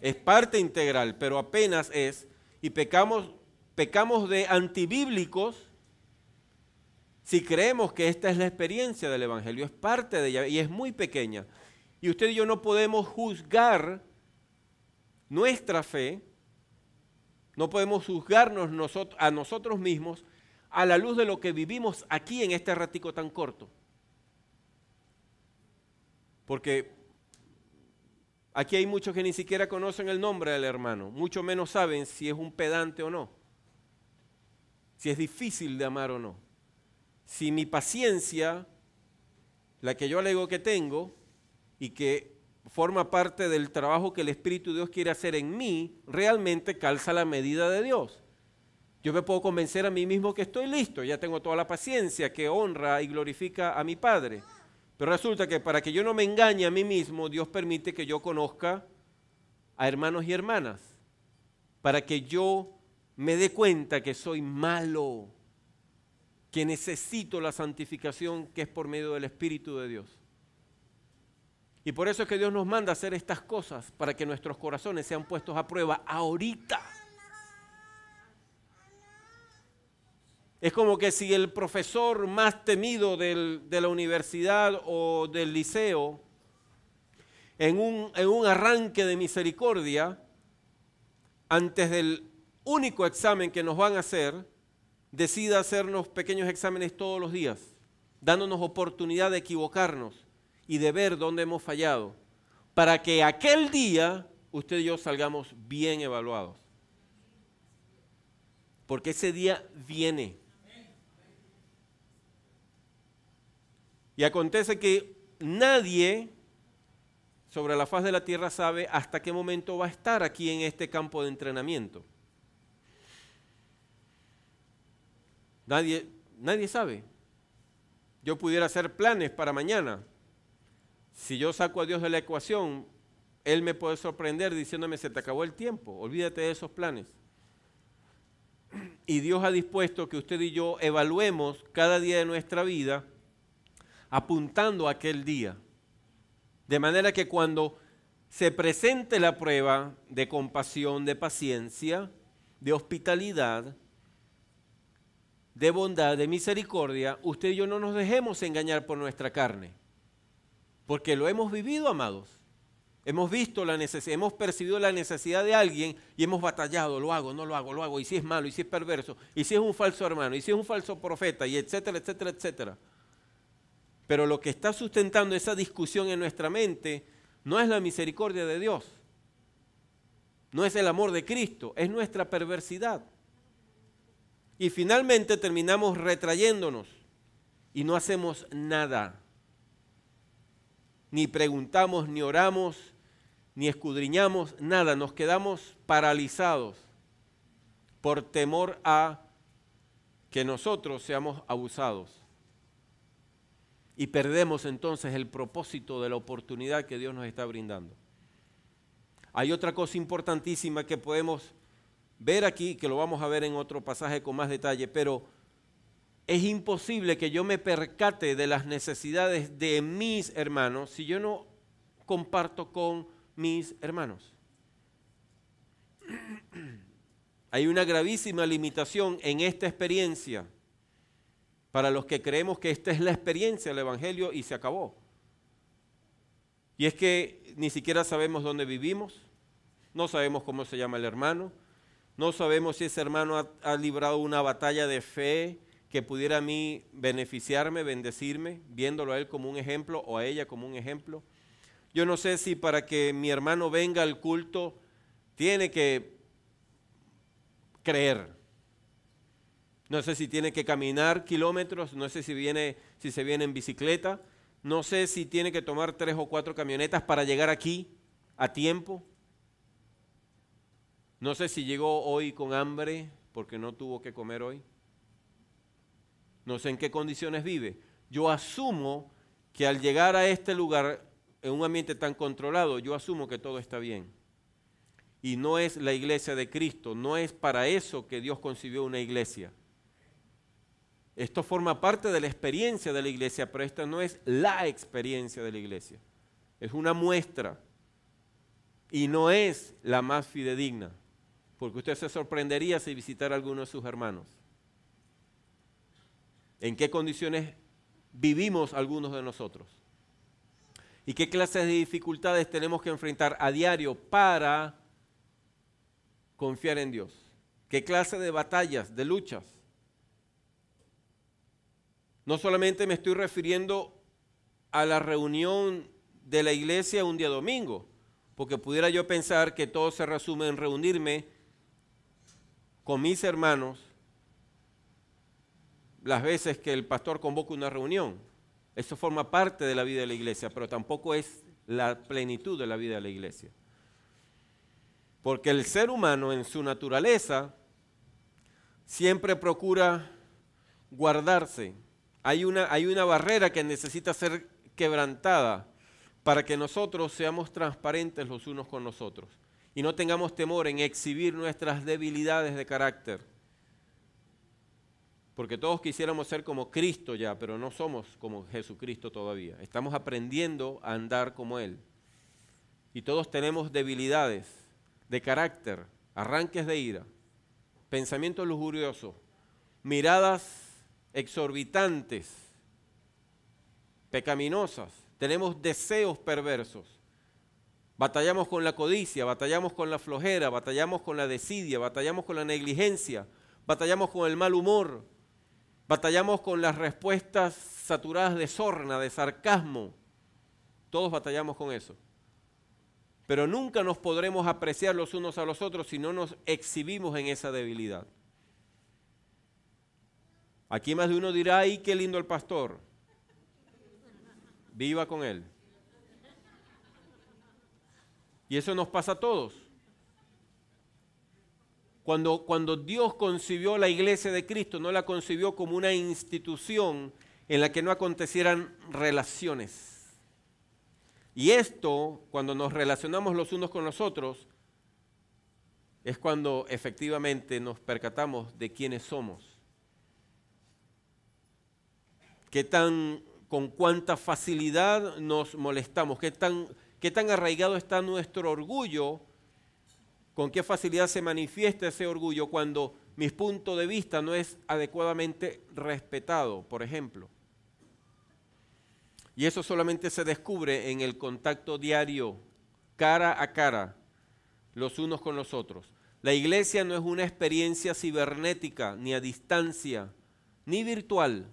Es parte integral, pero apenas es, y pecamos de antibíblicos si creemos que esta es la experiencia del Evangelio, es parte de ella y es muy pequeña. Y usted y yo no podemos juzgar nuestra fe, no podemos juzgarnos a nosotros mismos a la luz de lo que vivimos aquí en este ratico tan corto. Porque aquí hay muchos que ni siquiera conocen el nombre del hermano, mucho menos saben si es un pedante o no, si es difícil de amar o no, si mi paciencia, la que yo alego que tengo y que forma parte del trabajo que el Espíritu de Dios quiere hacer en mí, realmente calza la medida de Dios. Yo me puedo convencer a mí mismo que estoy listo, ya tengo toda la paciencia que honra y glorifica a mi Padre. Pero resulta que para que yo no me engañe a mí mismo, Dios permite que yo conozca a hermanos y hermanas, para que yo me dé cuenta que soy malo, que necesito la santificación que es por medio del Espíritu de Dios. Y por eso es que Dios nos manda a hacer estas cosas, para que nuestros corazones sean puestos a prueba ahorita. Es como que si el profesor más temido de la universidad o del liceo, en un arranque de misericordia, antes del único examen que nos van a hacer, decida hacernos pequeños exámenes todos los días, dándonos oportunidad de equivocarnos y de ver dónde hemos fallado, para que aquel día usted y yo salgamos bien evaluados. Porque ese día viene. Y acontece que nadie sobre la faz de la tierra sabe hasta qué momento va a estar aquí en este campo de entrenamiento. Nadie sabe. Yo pudiera hacer planes para mañana. Si yo saco a Dios de la ecuación, Él me puede sorprender diciéndome: se te acabó el tiempo, olvídate de esos planes. Y Dios ha dispuesto que usted y yo evaluemos cada día de nuestra vida apuntando a aquel día. De manera que cuando se presente la prueba de compasión, de paciencia, de hospitalidad, de bondad, de misericordia, usted y yo no nos dejemos engañar por nuestra carne. Porque lo hemos vivido, amados. Hemos visto la necesidad, hemos percibido la necesidad de alguien y hemos batallado, lo hago, no lo hago, lo hago, y si es malo, y si es perverso, y si es un falso hermano, y si es un falso profeta, y etcétera, etcétera, etcétera. Pero lo que está sustentando esa discusión en nuestra mente no es la misericordia de Dios, no es el amor de Cristo, es nuestra perversidad. Y finalmente terminamos retrayéndonos y no hacemos nada. Ni preguntamos, ni oramos, ni escudriñamos, nada. Nos quedamos paralizados por temor a que nosotros seamos abusados. Y perdemos entonces el propósito de la oportunidad que Dios nos está brindando. Hay otra cosa importantísima que podemos ver aquí, que lo vamos a ver en otro pasaje con más detalle, pero es imposible que yo me percate de las necesidades de mis hermanos si yo no comparto con mis hermanos. Hay una gravísima limitación en esta experiencia para los que creemos que esta es la experiencia del Evangelio y se acabó. Y es que ni siquiera sabemos dónde vivimos, no sabemos cómo se llama el hermano, no sabemos si ese hermano ha librado una batalla de fe que pudiera a mí beneficiarme, bendecirme, viéndolo a él como un ejemplo o a ella como un ejemplo. Yo no sé si para que mi hermano venga al culto tiene que creer. No sé si tiene que caminar kilómetros, no sé si se viene en bicicleta, no sé si tiene que tomar 3 o 4 camionetas para llegar aquí a tiempo. No sé si llegó hoy con hambre porque no tuvo que comer hoy. No sé en qué condiciones vive. Yo asumo que al llegar a este lugar, en un ambiente tan controlado, yo asumo que todo está bien. Y no es la iglesia de Cristo, no es para eso que Dios concibió una iglesia. Esto forma parte de la experiencia de la iglesia, pero esta no es la experiencia de la iglesia. Es una muestra y no es la más fidedigna, porque usted se sorprendería si visitara a alguno de sus hermanos. ¿En qué condiciones vivimos algunos de nosotros? ¿Y qué clases de dificultades tenemos que enfrentar a diario para confiar en Dios? ¿Qué clase de batallas, de luchas? No solamente me estoy refiriendo a la reunión de la iglesia un día domingo, porque pudiera yo pensar que todo se resume en reunirme con mis hermanos las veces que el pastor convoca una reunión. Eso forma parte de la vida de la iglesia, pero tampoco es la plenitud de la vida de la iglesia. Porque el ser humano en su naturaleza siempre procura guardarse. Hay una barrera que necesita ser quebrantada para que nosotros seamos transparentes los unos con los otros y no tengamos temor en exhibir nuestras debilidades de carácter. Porque todos quisiéramos ser como Cristo ya, pero no somos como Jesucristo todavía. Estamos aprendiendo a andar como Él. Y todos tenemos debilidades de carácter, arranques de ira, pensamientos lujuriosos, miradas exorbitantes, pecaminosas, tenemos deseos perversos, batallamos con la codicia, batallamos con la flojera, batallamos con la desidia, batallamos con la negligencia, batallamos con el mal humor, batallamos con las respuestas saturadas de sorna, de sarcasmo, todos batallamos con eso. Pero nunca nos podremos apreciar los unos a los otros si no nos exhibimos en esa debilidad. Aquí más de uno dirá, ¡ay, qué lindo el pastor! Viva con él. Y eso nos pasa a todos. Cuando Dios concibió la iglesia de Cristo, no la concibió como una institución en la que no acontecieran relaciones. Y esto, cuando nos relacionamos los unos con los otros, es cuando efectivamente nos percatamos de quiénes somos. Con cuánta facilidad nos molestamos, qué tan arraigado está nuestro orgullo, con qué facilidad se manifiesta ese orgullo cuando mi punto de vista no es adecuadamente respetado, por ejemplo. Y eso solamente se descubre en el contacto diario, cara a cara, los unos con los otros. La iglesia no es una experiencia cibernética, ni a distancia, ni virtual.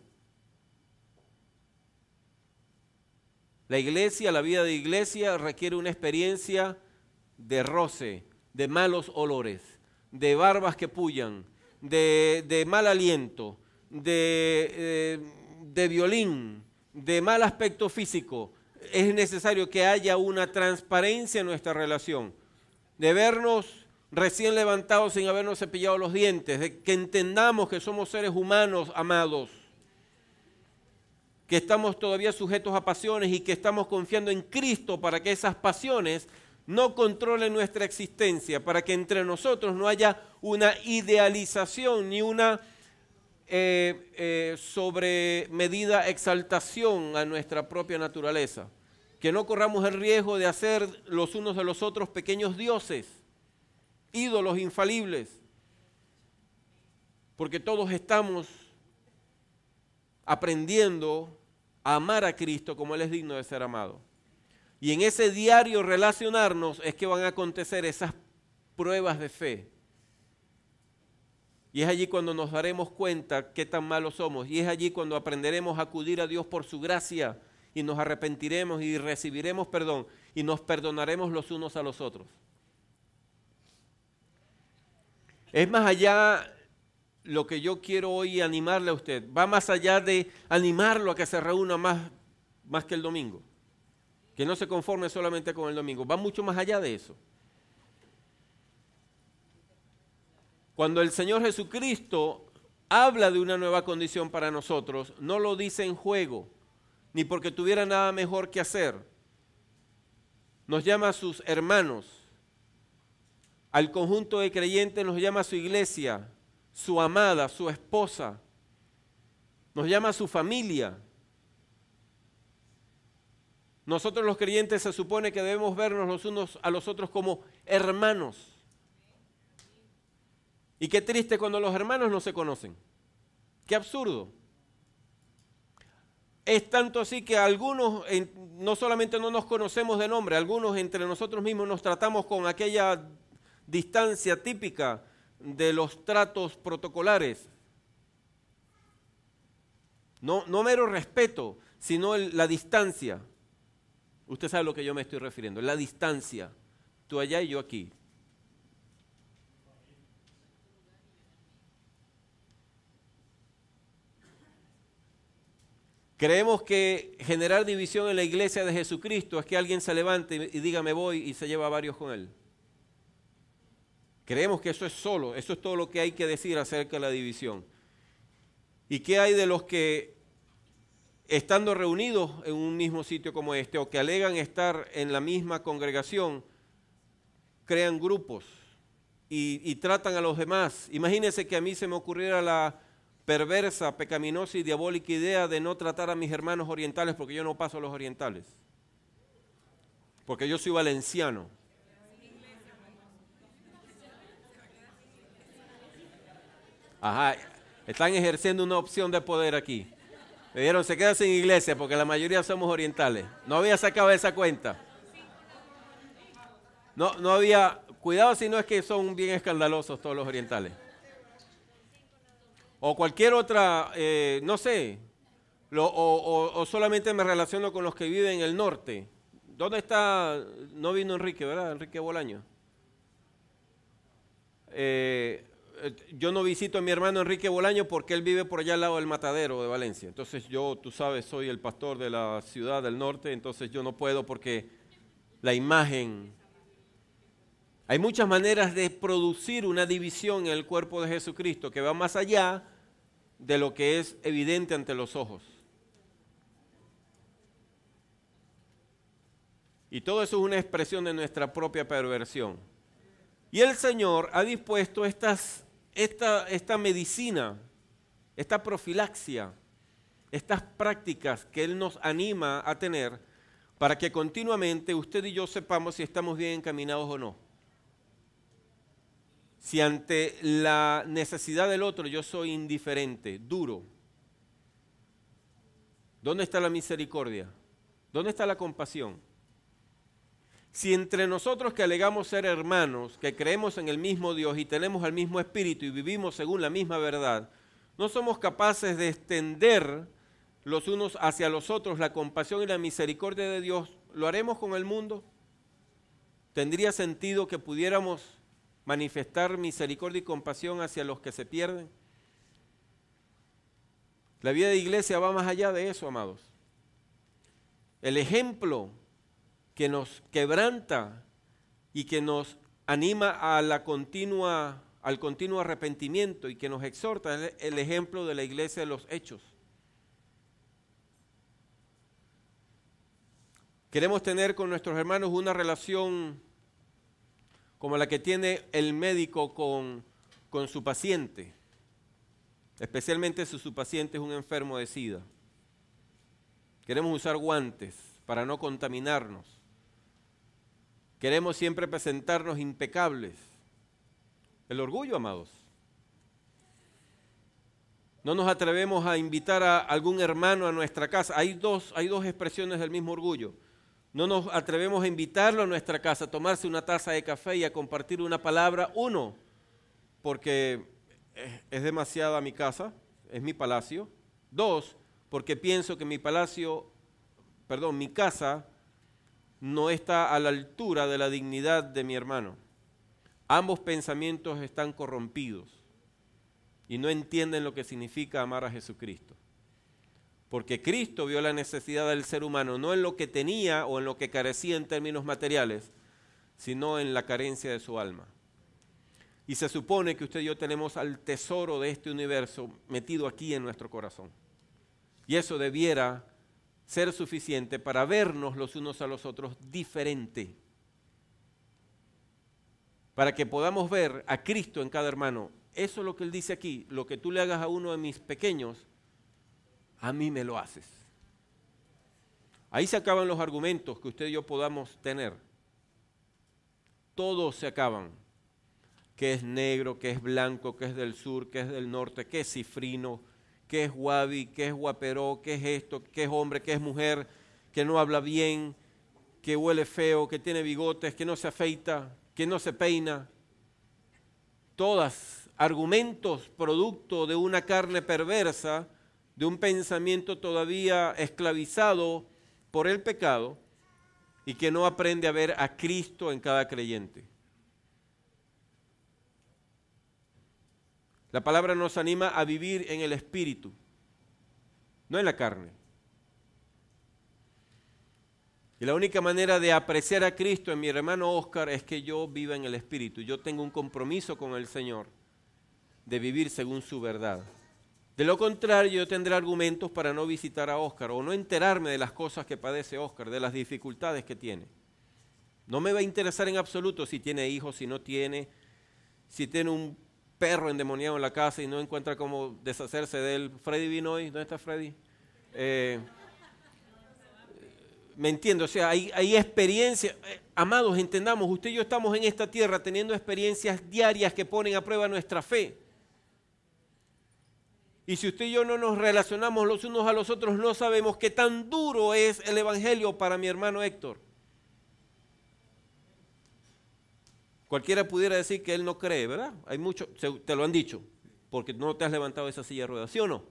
La iglesia, la vida de iglesia requiere una experiencia de roce, de malos olores, de barbas que pullan, de mal aliento, de violín, de mal aspecto físico. Es necesario que haya una transparencia en nuestra relación, de vernos recién levantados sin habernos cepillado los dientes, de que entendamos que somos seres humanos amados, que estamos todavía sujetos a pasiones y que estamos confiando en Cristo para que esas pasiones no controlen nuestra existencia, para que entre nosotros no haya una idealización ni una sobremedida exaltación a nuestra propia naturaleza, que no corramos el riesgo de hacer los unos de los otros pequeños dioses, ídolos infalibles, porque todos estamos aprendiendo a amar a Cristo como Él es digno de ser amado. Y en ese diario relacionarnos es que van a acontecer esas pruebas de fe. Y es allí cuando nos daremos cuenta qué tan malos somos. Y es allí cuando aprenderemos a acudir a Dios por su gracia y nos arrepentiremos y recibiremos perdón y nos perdonaremos los unos a los otros. Es más allá lo que yo quiero hoy animarle a usted. Va más allá de animarlo a que se reúna más que el domingo. Que no se conforme solamente con el domingo. Va mucho más allá de eso. Cuando el Señor Jesucristo habla de una nueva condición para nosotros, no lo dice en juego, ni porque tuviera nada mejor que hacer. Nos llama a sus hermanos, al conjunto de creyentes nos llama a su iglesia, su amada, su esposa, nos llama a su familia. Nosotros los creyentes se supone que debemos vernos los unos a los otros como hermanos. Y qué triste cuando los hermanos no se conocen. Qué absurdo. Es tanto así que algunos no solamente no nos conocemos de nombre, algunos entre nosotros mismos nos tratamos con aquella distancia típica de los tratos protocolares. No mero respeto, sino la distancia. Usted sabe a lo que yo me estoy refiriendo, la distancia. Tú allá y yo aquí. Creemos que generar división en la iglesia de Jesucristo es que alguien se levante y diga me voy y se lleva a varios con él. Creemos que eso es todo lo que hay que decir acerca de la división. ¿Y qué hay de los que estando reunidos en un mismo sitio como este o que alegan estar en la misma congregación, crean grupos y tratan a los demás? Imagínense que a mí se me ocurriera la perversa, pecaminosa y diabólica idea de no tratar a mis hermanos orientales porque yo no paso a los orientales. Porque yo soy valenciano. Ajá, están ejerciendo una opción de poder aquí. Me dijeron, se queda sin iglesia porque la mayoría somos orientales. No había sacado esa cuenta. No había, cuidado si no es que son bien escandalosos todos los orientales. O cualquier otra, no sé, o solamente me relaciono con los que viven en el norte. ¿Dónde está? No vino Enrique, ¿verdad? Enrique Bolaño. Yo no visito a mi hermano Enrique Bolaño porque él vive por allá al lado del Matadero de Valencia. Entonces yo, tú sabes, soy el pastor de la ciudad del norte, entonces yo no puedo porque la imagen... Hay muchas maneras de producir una división en el cuerpo de Jesucristo que va más allá de lo que es evidente ante los ojos. Y todo eso es una expresión de nuestra propia perversión. Y el Señor ha dispuesto esta medicina, esta profilaxia, estas prácticas que Él nos anima a tener para que continuamente usted y yo sepamos si estamos bien encaminados o no. Si ante la necesidad del otro yo soy indiferente, duro, ¿dónde está la misericordia? ¿Dónde está la compasión? Si entre nosotros que alegamos ser hermanos, que creemos en el mismo Dios y tenemos el mismo espíritu y vivimos según la misma verdad, no somos capaces de extender los unos hacia los otros la compasión y la misericordia de Dios, ¿lo haremos con el mundo? ¿Tendría sentido que pudiéramos manifestar misericordia y compasión hacia los que se pierden? La vida de iglesia va más allá de eso, amados. El ejemplo que nos quebranta y que nos anima a al continuo arrepentimiento y que nos exhorta es el ejemplo de la iglesia de los Hechos. Queremos tener con nuestros hermanos una relación como la que tiene el médico con su paciente, especialmente si su paciente es un enfermo de SIDA. Queremos usar guantes para no contaminarnos. Queremos siempre presentarnos impecables. El orgullo, amados. No nos atrevemos a invitar a algún hermano a nuestra casa. Hay dos expresiones del mismo orgullo. No nos atrevemos a invitarlo a nuestra casa, a tomarse una taza de café y a compartir una palabra. Uno, porque es demasiada mi casa, es mi palacio. Dos, porque pienso que mi casa no está a la altura de la dignidad de mi hermano. Ambos pensamientos están corrompidos y no entienden lo que significa amar a Jesucristo. Porque Cristo vio la necesidad del ser humano, no en lo que tenía o en lo que carecía en términos materiales, sino en la carencia de su alma. Y se supone que usted y yo tenemos al tesoro de este universo metido aquí en nuestro corazón. Y eso debiera ser suficiente para vernos los unos a los otros diferente. Para que podamos ver a Cristo en cada hermano. Eso es lo que él dice aquí, lo que tú le hagas a uno de mis pequeños, a mí me lo haces. Ahí se acaban los argumentos que usted y yo podamos tener. Todos se acaban. Que es negro, que es blanco, que es del sur, que es del norte, que es cifrino, que es guabi, que es guaperó, que es esto, que es hombre, que es mujer, que no habla bien, que huele feo, que tiene bigotes, que no se afeita, que no se peina. Todas argumentos producto de una carne perversa, de un pensamiento todavía esclavizado por el pecado y que no aprende a ver a Cristo en cada creyente. La palabra nos anima a vivir en el Espíritu, no en la carne. Y la única manera de apreciar a Cristo en mi hermano Oscar es que yo viva en el Espíritu. Yo tengo un compromiso con el Señor de vivir según su verdad. De lo contrario, yo tendré argumentos para no visitar a Oscar o no enterarme de las cosas que padece Oscar, de las dificultades que tiene. No me va a interesar en absoluto si tiene hijos, si no tiene, si tiene un perro endemoniado en la casa y no encuentra cómo deshacerse de él. Freddy vino hoy, ¿dónde está Freddy? Me entiendo, o sea, hay experiencias. Amados, entendamos, usted y yo estamos en esta tierra teniendo experiencias diarias que ponen a prueba nuestra fe. Y si usted y yo no nos relacionamos los unos a los otros, no sabemos qué tan duro es el Evangelio para mi hermano Héctor. Cualquiera pudiera decir que él no cree, ¿verdad? Hay mucho, te lo han dicho, porque no te has levantado de esa silla de ruedas, ¿sí o no?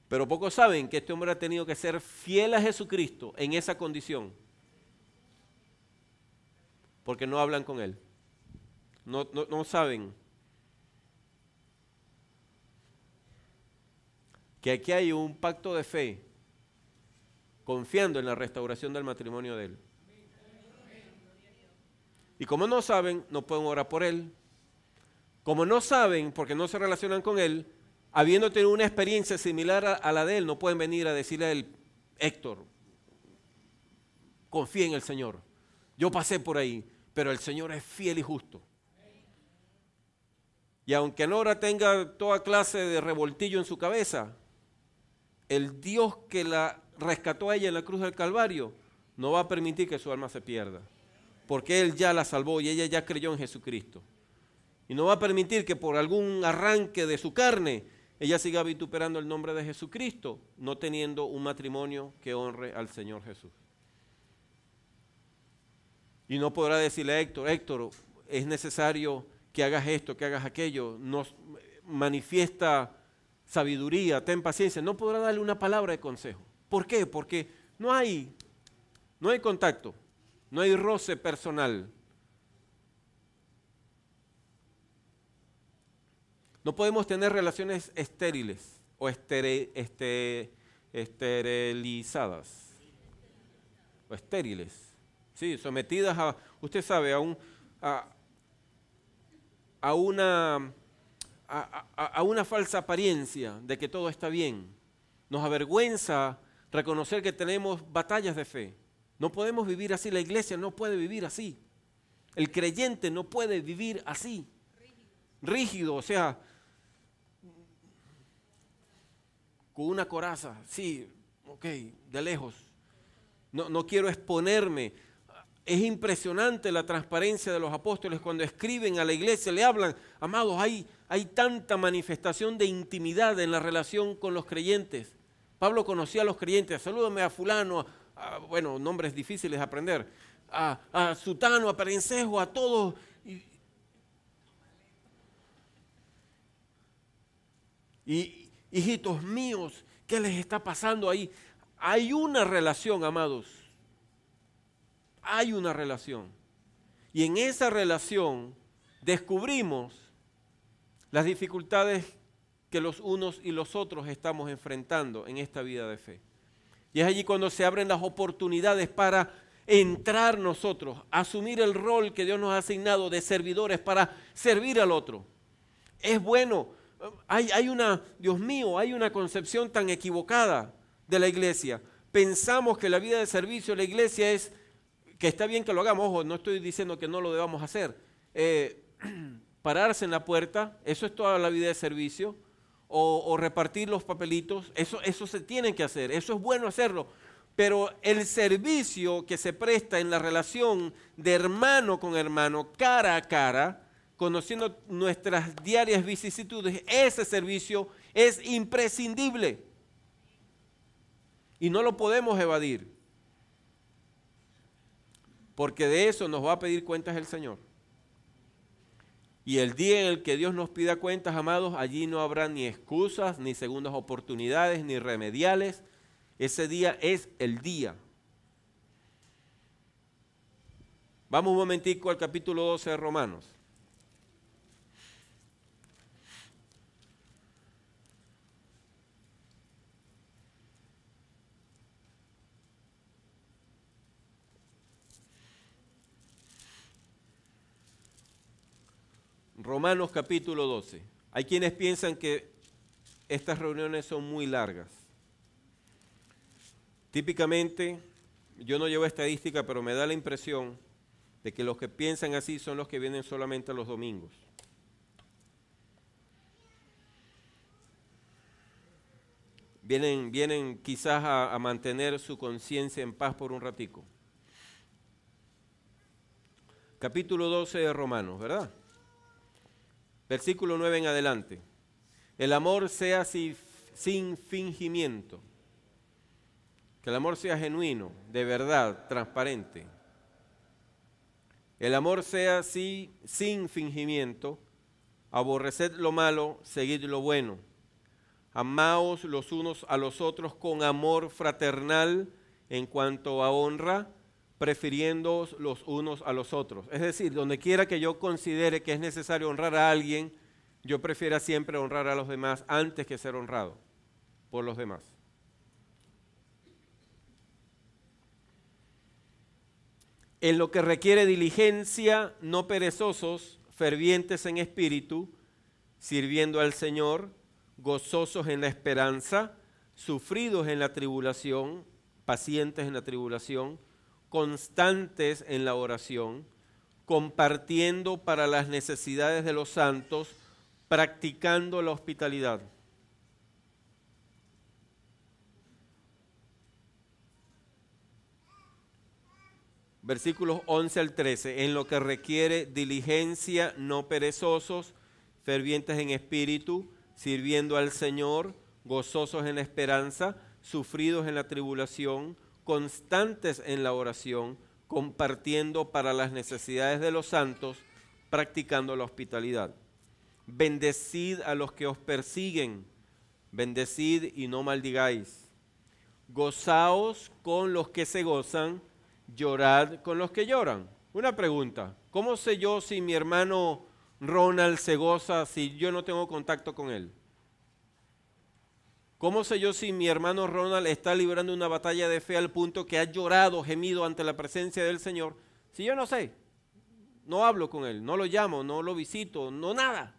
Pero pocos saben que este hombre ha tenido que ser fiel a Jesucristo en esa condición, porque no hablan con él, no saben que aquí hay un pacto de fe, confiando en la restauración del matrimonio de él. Y como no saben, no pueden orar por él. Como no saben, porque no se relacionan con él, habiendo tenido una experiencia similar a la de él, no pueden venir a decirle a él, Héctor, confía en el Señor. Yo pasé por ahí, pero el Señor es fiel y justo. Y aunque Nora tenga toda clase de revoltillo en su cabeza, el Dios que la rescató a ella en la cruz del Calvario no va a permitir que su alma se pierda. Porque Él ya la salvó y ella ya creyó en Jesucristo. Y no va a permitir que por algún arranque de su carne ella siga vituperando el nombre de Jesucristo, no teniendo un matrimonio que honre al Señor Jesús. Y no podrá decirle a Héctor, es necesario que hagas esto, que hagas aquello, nos manifiesta sabiduría, ten paciencia. No podrá darle una palabra de consejo. ¿Por qué? Porque no hay contacto. No hay roce personal. No podemos tener relaciones estériles o esterilizadas. O estériles. Sí, sometidas a, usted sabe, a una falsa apariencia de que todo está bien. Nos avergüenza reconocer que tenemos batallas de fe. No podemos vivir así, la iglesia no puede vivir así. El creyente no puede vivir así. Rígido, o sea, con una coraza, sí, ok, de lejos. No quiero exponerme. Es impresionante la transparencia de los apóstoles cuando escriben a la iglesia, le hablan. Amados, hay tanta manifestación de intimidad en la relación con los creyentes. Pablo conocía a los creyentes, salúdame a fulano, bueno, nombres difíciles de aprender, a Sutano, a Perencejo, a todos. Y hijitos míos, ¿qué les está pasando ahí? Hay una relación, amados. Hay una relación. Y en esa relación descubrimos las dificultades que los unos y los otros estamos enfrentando en esta vida de fe. Y es allí cuando se abren las oportunidades para entrar nosotros, asumir el rol que Dios nos ha asignado de servidores para servir al otro. Es bueno, Dios mío, hay una concepción tan equivocada de la iglesia. Pensamos que la vida de servicio de la iglesia es que está bien que lo hagamos. Ojo, no estoy diciendo que no lo debamos hacer. Pararse en la puerta, eso es toda la vida de servicio. O repartir los papelitos, eso se tiene que hacer, eso es bueno hacerlo. Pero el servicio que se presta en la relación de hermano con hermano, cara a cara, conociendo nuestras diarias vicisitudes, ese servicio es imprescindible. Y no lo podemos evadir. Porque de eso nos va a pedir cuentas el Señor. Y el día en el que Dios nos pida cuentas, amados, allí no habrá ni excusas, ni segundas oportunidades, ni remediales. Ese día es el día. Vamos un momentico al capítulo 12 de Romanos. Romanos capítulo 12. Hay quienes piensan que estas reuniones son muy largas. Típicamente, yo no llevo estadística, pero me da la impresión de que los que piensan así son los que vienen solamente los domingos. Vienen quizás a mantener su conciencia en paz por un ratico. Capítulo 12 de Romanos, ¿verdad? Versículo 9 en adelante. El amor sea sin fingimiento. Que el amor sea genuino, de verdad, transparente. El amor sea sin fingimiento. Aborreced lo malo, seguid lo bueno. Amaos los unos a los otros con amor fraternal en cuanto a honra, prefiriéndoos los unos a los otros. Es decir, donde quiera que yo considere que es necesario honrar a alguien, yo prefiero siempre honrar a los demás antes que ser honrado por los demás. En lo que requiere diligencia, no perezosos, fervientes en espíritu, sirviendo al Señor, gozosos en la esperanza, sufridos en la tribulación, pacientes en la tribulación, constantes en la oración, compartiendo para las necesidades de los santos, practicando la hospitalidad. Versículos 11 al 13, en lo que requiere diligencia, no perezosos, fervientes en espíritu, sirviendo al Señor, gozosos en la esperanza, sufridos en la tribulación, constantes en la oración, compartiendo para las necesidades de los santos, practicando la hospitalidad. Bendecid a los que os persiguen, bendecid y no maldigáis. Gozaos con los que se gozan, llorad con los que lloran. Una pregunta, ¿cómo sé yo si mi hermano Ronald se goza si yo no tengo contacto con él? ¿Cómo sé yo si mi hermano Ronald está librando una batalla de fe al punto que ha llorado, gemido ante la presencia del Señor? Si yo no sé, no hablo con él, no lo llamo, no lo visito, no nada.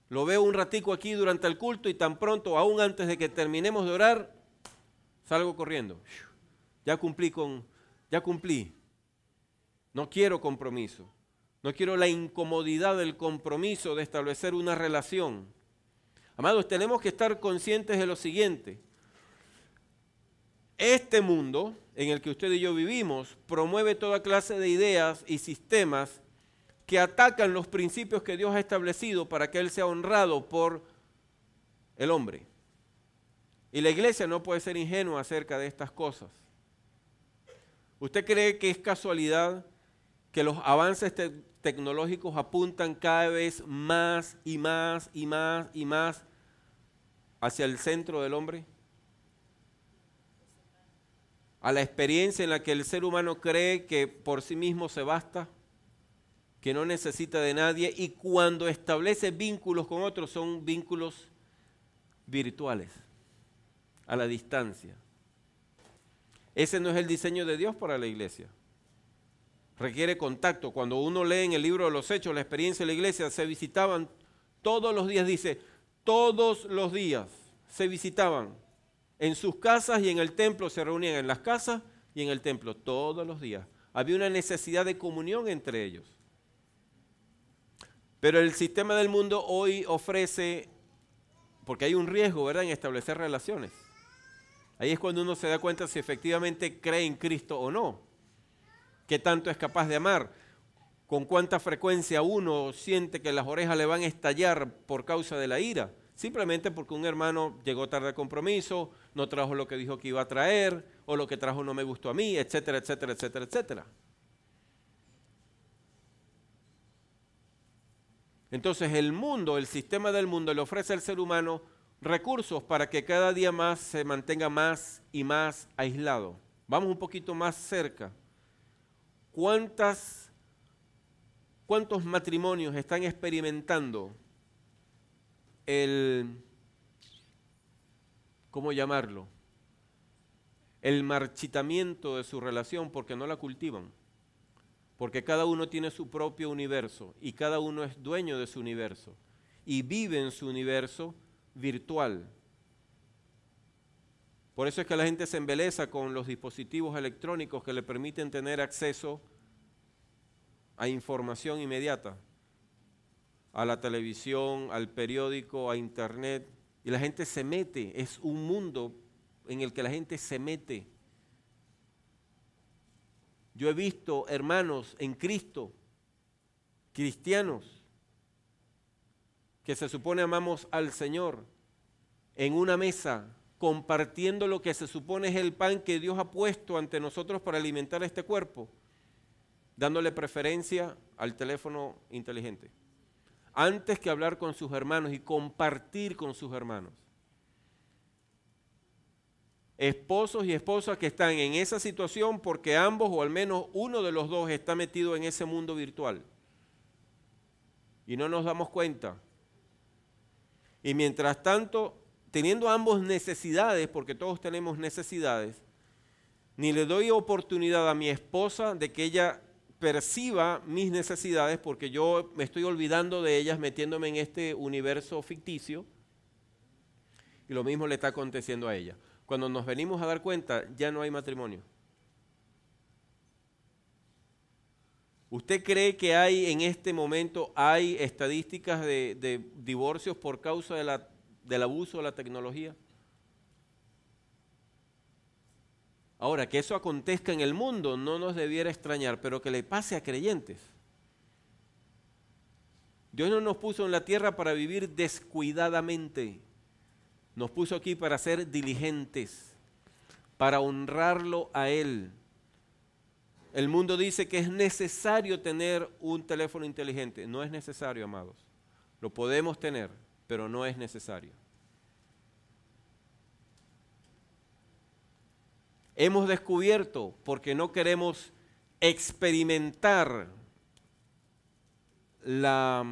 Lo veo un ratico aquí durante el culto y tan pronto, aún antes de que terminemos de orar, salgo corriendo. Ya cumplí. No quiero compromiso. No quiero la incomodidad del compromiso de establecer una relación. Amados, tenemos que estar conscientes de lo siguiente. Este mundo en el que usted y yo vivimos promueve toda clase de ideas y sistemas que atacan los principios que Dios ha establecido para que Él sea honrado por el hombre. Y la iglesia no puede ser ingenua acerca de estas cosas. ¿Usted cree que es casualidad que los avances tecnológicos apuntan cada vez más y más y más y más hacia el centro del hombre? A la experiencia en la que el ser humano cree que por sí mismo se basta, que no necesita de nadie, y cuando establece vínculos con otros son vínculos virtuales, a la distancia. Ese no es el diseño de Dios para la iglesia. Requiere contacto. Cuando uno lee en el libro de los Hechos la experiencia de la iglesia, se visitaban todos los días, dice, todos los días se visitaban. En sus casas y en el templo se reunían, en las casas y en el templo, todos los días. Había una necesidad de comunión entre ellos. Pero el sistema del mundo hoy ofrece, porque hay un riesgo, ¿verdad?, en establecer relaciones. Ahí es cuando uno se da cuenta si efectivamente cree en Cristo o no. ¿Qué tanto es capaz de amar? ¿Con cuánta frecuencia uno siente que las orejas le van a estallar por causa de la ira? Simplemente porque un hermano llegó tarde al compromiso, no trajo lo que dijo que iba a traer, o lo que trajo no me gustó a mí, etcétera, etcétera, etcétera, etcétera. Entonces el mundo, el sistema del mundo le ofrece al ser humano recursos para que cada día más se mantenga más y más aislado. Vamos un poquito más cerca. ¿Cuántos matrimonios están experimentando ¿cómo llamarlo? El marchitamiento de su relación porque no la cultivan? Porque cada uno tiene su propio universo y cada uno es dueño de su universo y vive en su universo virtual. Por eso es que la gente se embeleza con los dispositivos electrónicos que le permiten tener acceso a información inmediata, a la televisión, al periódico, a internet, y la gente se mete, es un mundo en el que la gente se mete. Yo he visto hermanos en Cristo, cristianos, que se supone amamos al Señor, en una mesa, compartiendo lo que se supone es el pan que Dios ha puesto ante nosotros para alimentar este cuerpo, dándole preferencia al teléfono inteligente, antes que hablar con sus hermanos y compartir con sus hermanos. Esposos y esposas que están en esa situación porque ambos o al menos uno de los dos está metido en ese mundo virtual y no nos damos cuenta. Y mientras tanto, teniendo ambos necesidades, porque todos tenemos necesidades, ni le doy oportunidad a mi esposa de que ella perciba mis necesidades porque yo me estoy olvidando de ellas metiéndome en este universo ficticio, y lo mismo le está aconteciendo a ella. Cuando nos venimos a dar cuenta, ya no hay matrimonio. ¿Usted cree que hay en este momento, hay estadísticas de divorcios por causa del abuso de la tecnología? Ahora, que eso acontezca en el mundo no nos debiera extrañar, pero que le pase a creyentes. Dios no nos puso en la tierra para vivir descuidadamente. Nos puso aquí para ser diligentes, para honrarlo a Él. El mundo dice que es necesario tener un teléfono inteligente. No es necesario, amados. Lo podemos tener, pero no es necesario. Hemos descubierto, porque no queremos experimentar la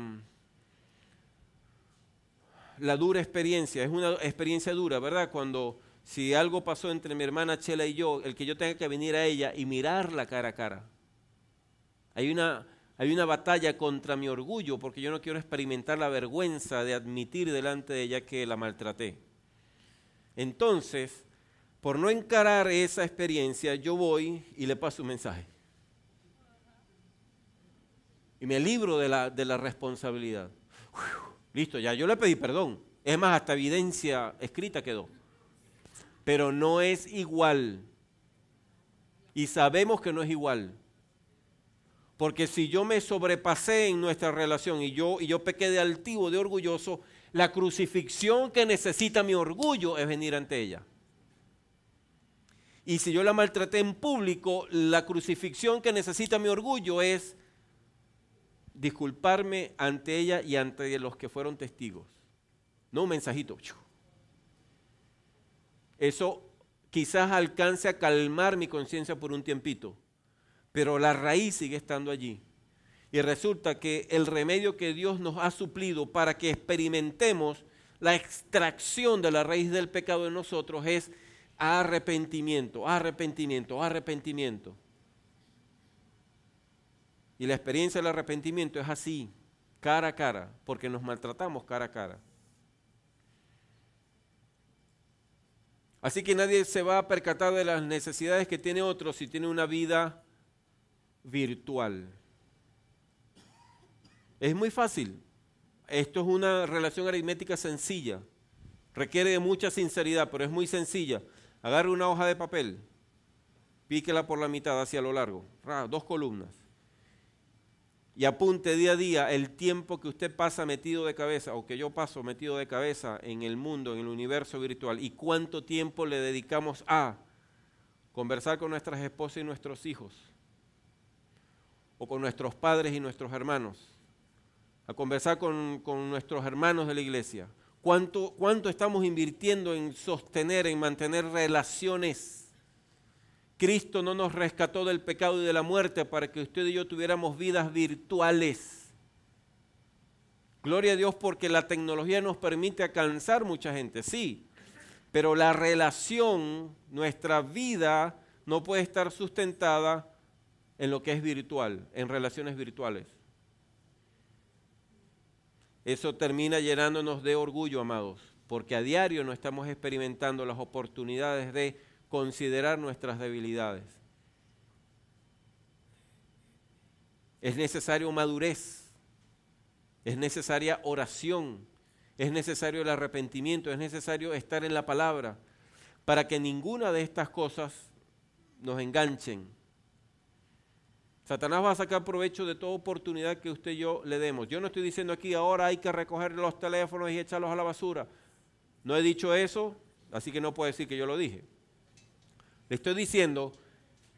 dura experiencia. Es una experiencia dura, ¿verdad? Cuando si algo pasó entre mi hermana Chela y yo, el que yo tenga que venir a ella y mirarla cara a cara. Hay una batalla contra mi orgullo porque yo no quiero experimentar la vergüenza de admitir delante de ella que la maltraté. Entonces, por no encarar esa experiencia, yo voy y le paso un mensaje. Y me libro de la responsabilidad. Listo, ya yo le pedí perdón. Es más, hasta evidencia escrita quedó. Pero no es igual Y sabemos que no es igual. Porque si yo me sobrepasé en nuestra relación y yo pequé de altivo, de orgulloso, la crucifixión que necesita mi orgullo es venir ante ella. Y si yo la maltraté en público, la crucifixión que necesita mi orgullo es disculparme ante ella y ante los que fueron testigos. No un mensajito. Eso quizás alcance a calmar mi conciencia por un tiempito, pero la raíz sigue estando allí. Y resulta que el remedio que Dios nos ha suplido para que experimentemos la extracción de la raíz del pecado en nosotros es arrepentimiento, arrepentimiento, arrepentimiento. Y la experiencia del arrepentimiento es así, cara a cara, porque nos maltratamos cara a cara. Así que nadie se va a percatar de las necesidades que tiene otro si tiene una vida virtual. Es muy fácil. Esto es una relación aritmética sencilla. Requiere de mucha sinceridad, pero es muy sencilla. Agarre una hoja de papel, píquela por la mitad hacia lo largo, 2 columnas. Y apunte día a día el tiempo que usted pasa metido de cabeza, o que yo paso metido de cabeza en el mundo, en el universo virtual, y cuánto tiempo le dedicamos a conversar con nuestras esposas y nuestros hijos, o con nuestros padres y nuestros hermanos, a conversar con nuestros hermanos de la iglesia. ¿Cuánto estamos invirtiendo en sostener, en mantener relaciones? Cristo no nos rescató del pecado y de la muerte para que usted y yo tuviéramos vidas virtuales. Gloria a Dios porque la tecnología nos permite alcanzar mucha gente, sí, pero la relación, nuestra vida, no puede estar sustentada en lo que es virtual, en relaciones virtuales. Eso termina llenándonos de orgullo, amados, porque a diario no estamos experimentando las oportunidades de considerar nuestras debilidades. Es necesario madurez, es necesaria oración, es necesario el arrepentimiento, es necesario estar en la palabra para que ninguna de estas cosas nos enganchen. Satanás va a sacar provecho de toda oportunidad que usted y yo le demos. Yo no estoy diciendo aquí ahora hay que recoger los teléfonos y echarlos a la basura. No he dicho eso, así que no puedo decir que yo lo dije. Le estoy diciendo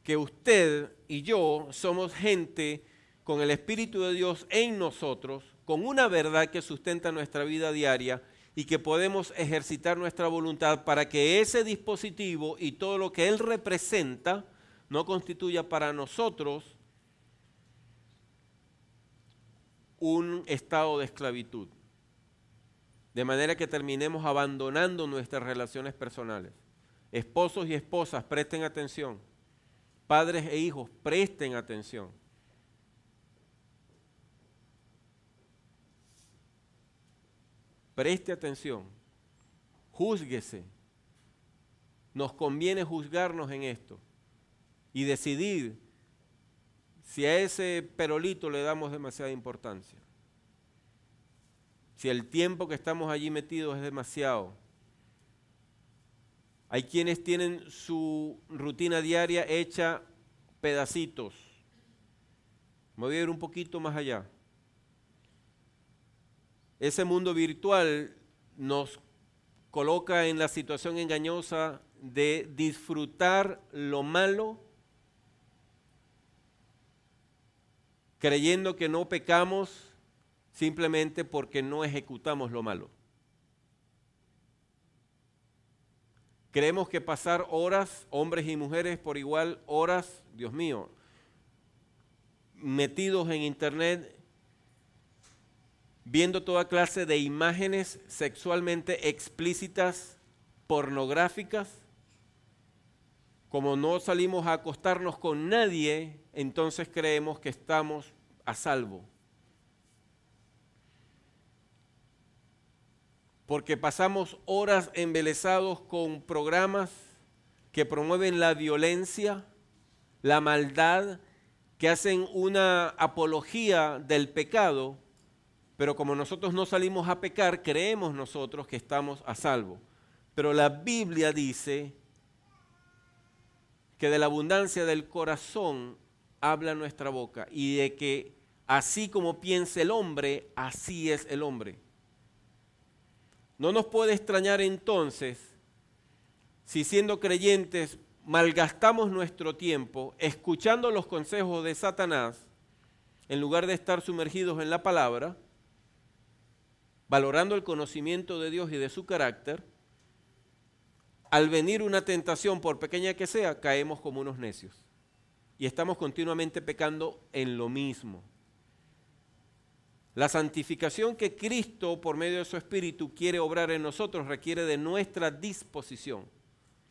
que usted y yo somos gente con el Espíritu de Dios en nosotros, con una verdad que sustenta nuestra vida diaria y que podemos ejercitar nuestra voluntad para que ese dispositivo y todo lo que él representa no constituya para nosotros un estado de esclavitud, de manera que terminemos abandonando nuestras relaciones personales. Esposos y esposas, presten atención. Padres e hijos, presten atención. Preste atención. Júzguese. Nos conviene juzgarnos en esto y decidir si a ese perolito le damos demasiada importancia, si el tiempo que estamos allí metidos es demasiado. Hay quienes tienen su rutina diaria hecha pedacitos. Me voy a ir un poquito más allá. Ese mundo virtual nos coloca en la situación engañosa de disfrutar lo malo, creyendo que no pecamos simplemente porque no ejecutamos lo malo. Creemos que pasar horas, hombres y mujeres por igual, horas, Dios mío, metidos en internet, viendo toda clase de imágenes sexualmente explícitas, pornográficas. Como no salimos a acostarnos con nadie, entonces creemos que estamos a salvo. Porque pasamos horas embelesados con programas que promueven la violencia, la maldad, que hacen una apología del pecado, pero como nosotros no salimos a pecar, creemos nosotros que estamos a salvo. Pero la Biblia dice que de la abundancia del corazón habla nuestra boca y de que así como piensa el hombre, así es el hombre. No nos puede extrañar entonces si siendo creyentes malgastamos nuestro tiempo escuchando los consejos de Satanás en lugar de estar sumergidos en la palabra, valorando el conocimiento de Dios y de su carácter. Al venir una tentación, por pequeña que sea, caemos como unos necios y estamos continuamente pecando en lo mismo. La santificación que Cristo, por medio de su Espíritu, quiere obrar en nosotros requiere de nuestra disposición.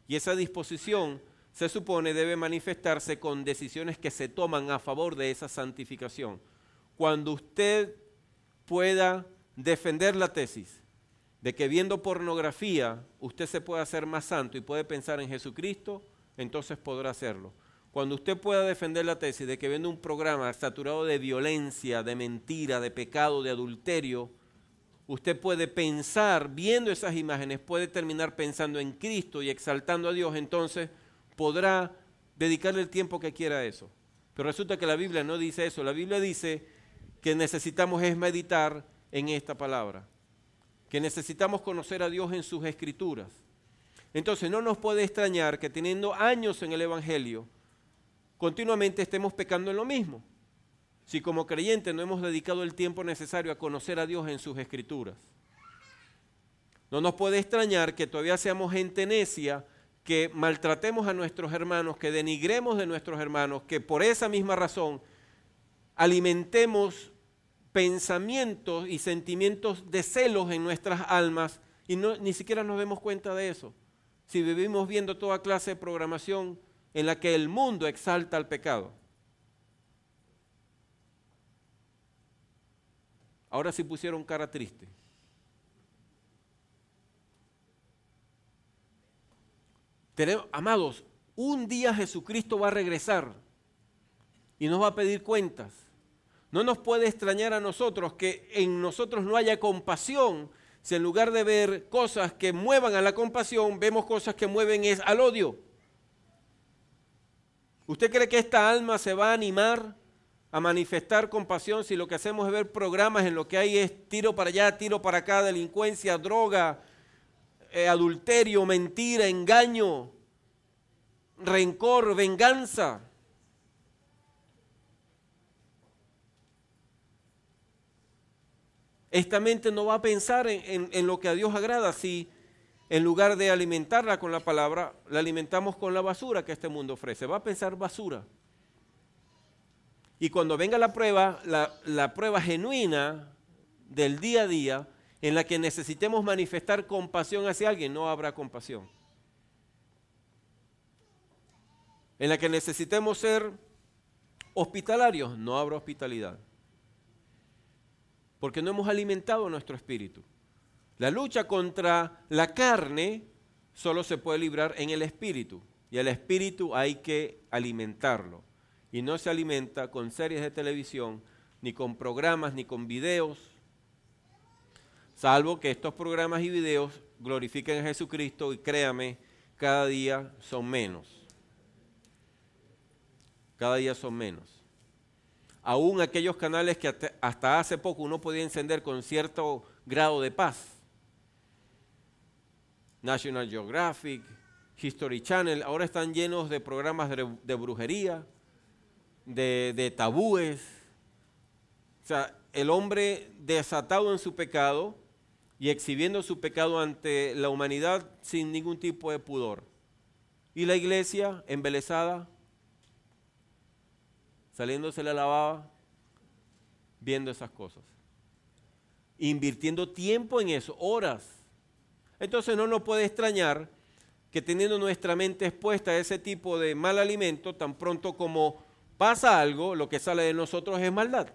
Y esa disposición, se supone, debe manifestarse con decisiones que se toman a favor de esa santificación. Cuando usted pueda defender la tesis de que viendo pornografía usted se puede hacer más santo y puede pensar en Jesucristo, entonces podrá hacerlo. Cuando usted pueda defender la tesis de que viendo un programa saturado de violencia, de mentira, de pecado, de adulterio, usted puede pensar, viendo esas imágenes, puede terminar pensando en Cristo y exaltando a Dios, entonces podrá dedicarle el tiempo que quiera a eso. Pero resulta que la Biblia no dice eso. La Biblia dice que necesitamos es meditar en esta palabra, que necesitamos conocer a Dios en sus Escrituras. Entonces no nos puede extrañar que teniendo años en el Evangelio, continuamente estemos pecando en lo mismo. Si como creyentes no hemos dedicado el tiempo necesario a conocer a Dios en sus Escrituras. No nos puede extrañar que todavía seamos gente necia, que maltratemos a nuestros hermanos, que denigremos de nuestros hermanos, que por esa misma razón alimentemos pensamientos y sentimientos de celos en nuestras almas y ni siquiera nos demos cuenta de eso. Si vivimos viendo toda clase de programación en la que el mundo exalta al pecado. Ahora sí pusieron cara triste. Amados, un día Jesucristo va a regresar y nos va a pedir cuentas. No nos puede extrañar a nosotros que en nosotros no haya compasión, si en lugar de ver cosas que muevan a la compasión, vemos cosas que mueven al odio. ¿Usted cree que esta alma se va a animar a manifestar compasión si lo que hacemos es ver programas en lo que hay es tiro para allá, tiro para acá, delincuencia, droga, adulterio, mentira, engaño, rencor, venganza? Esta mente no va a pensar en lo que a Dios agrada si en lugar de alimentarla con la palabra, la alimentamos con la basura que este mundo ofrece. Va a pensar basura. Y cuando venga la prueba, la prueba genuina del día a día, en la que necesitemos manifestar compasión hacia alguien, no habrá compasión. En la que necesitemos ser hospitalarios, no habrá hospitalidad. Porque no hemos alimentado nuestro espíritu. La lucha contra la carne solo se puede librar en el espíritu. Y el espíritu hay que alimentarlo. Y no se alimenta con series de televisión, ni con programas, ni con videos. Salvo que estos programas y videos glorifiquen a Jesucristo y créame, cada día son menos. Cada día son menos. Aún aquellos canales que hasta hace poco uno podía encender con cierto grado de paz. National Geographic, History Channel, ahora están llenos de programas de brujería, de tabúes. O sea, el hombre desatado en su pecado y exhibiendo su pecado ante la humanidad sin ningún tipo de pudor. Y la iglesia embelesada, saliéndose la lavaba, viendo esas cosas. Invirtiendo tiempo en eso, horas. Entonces no nos puede extrañar que teniendo nuestra mente expuesta a ese tipo de mal alimento, tan pronto como pasa algo, lo que sale de nosotros es maldad.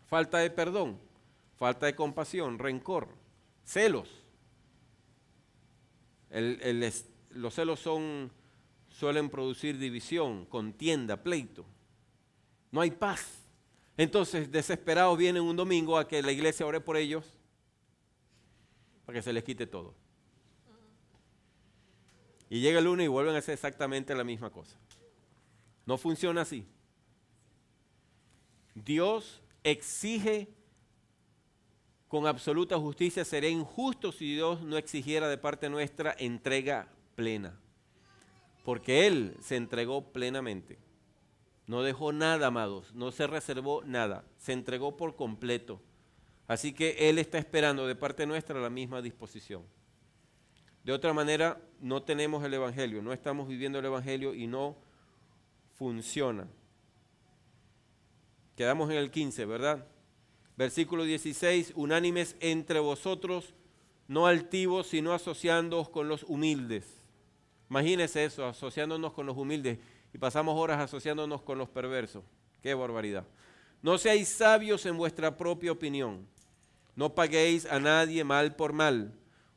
Falta de perdón, falta de compasión, rencor, celos. Los celos suelen producir división, contienda, pleito. No hay paz. Entonces, desesperados vienen un domingo a que la iglesia ore por ellos para que se les quite todo. Y llega el lunes y vuelven a hacer exactamente la misma cosa. No funciona así. Dios exige con absoluta justicia. Sería injusto si Dios no exigiera de parte nuestra entrega plena. Porque Él se entregó plenamente. No dejó nada, amados. No se reservó nada. Se entregó por completo. Así que Él está esperando de parte nuestra la misma disposición. De otra manera, no tenemos el Evangelio. No estamos viviendo el Evangelio y no funciona. Quedamos en el 15, ¿verdad? Versículo 16, unánimes entre vosotros, no altivos, sino asociándoos con los humildes. Imagínense eso, asociándonos con los humildes, y pasamos horas asociándonos con los perversos. ¡Qué barbaridad! No seáis sabios en vuestra propia opinión. No paguéis a nadie mal por mal.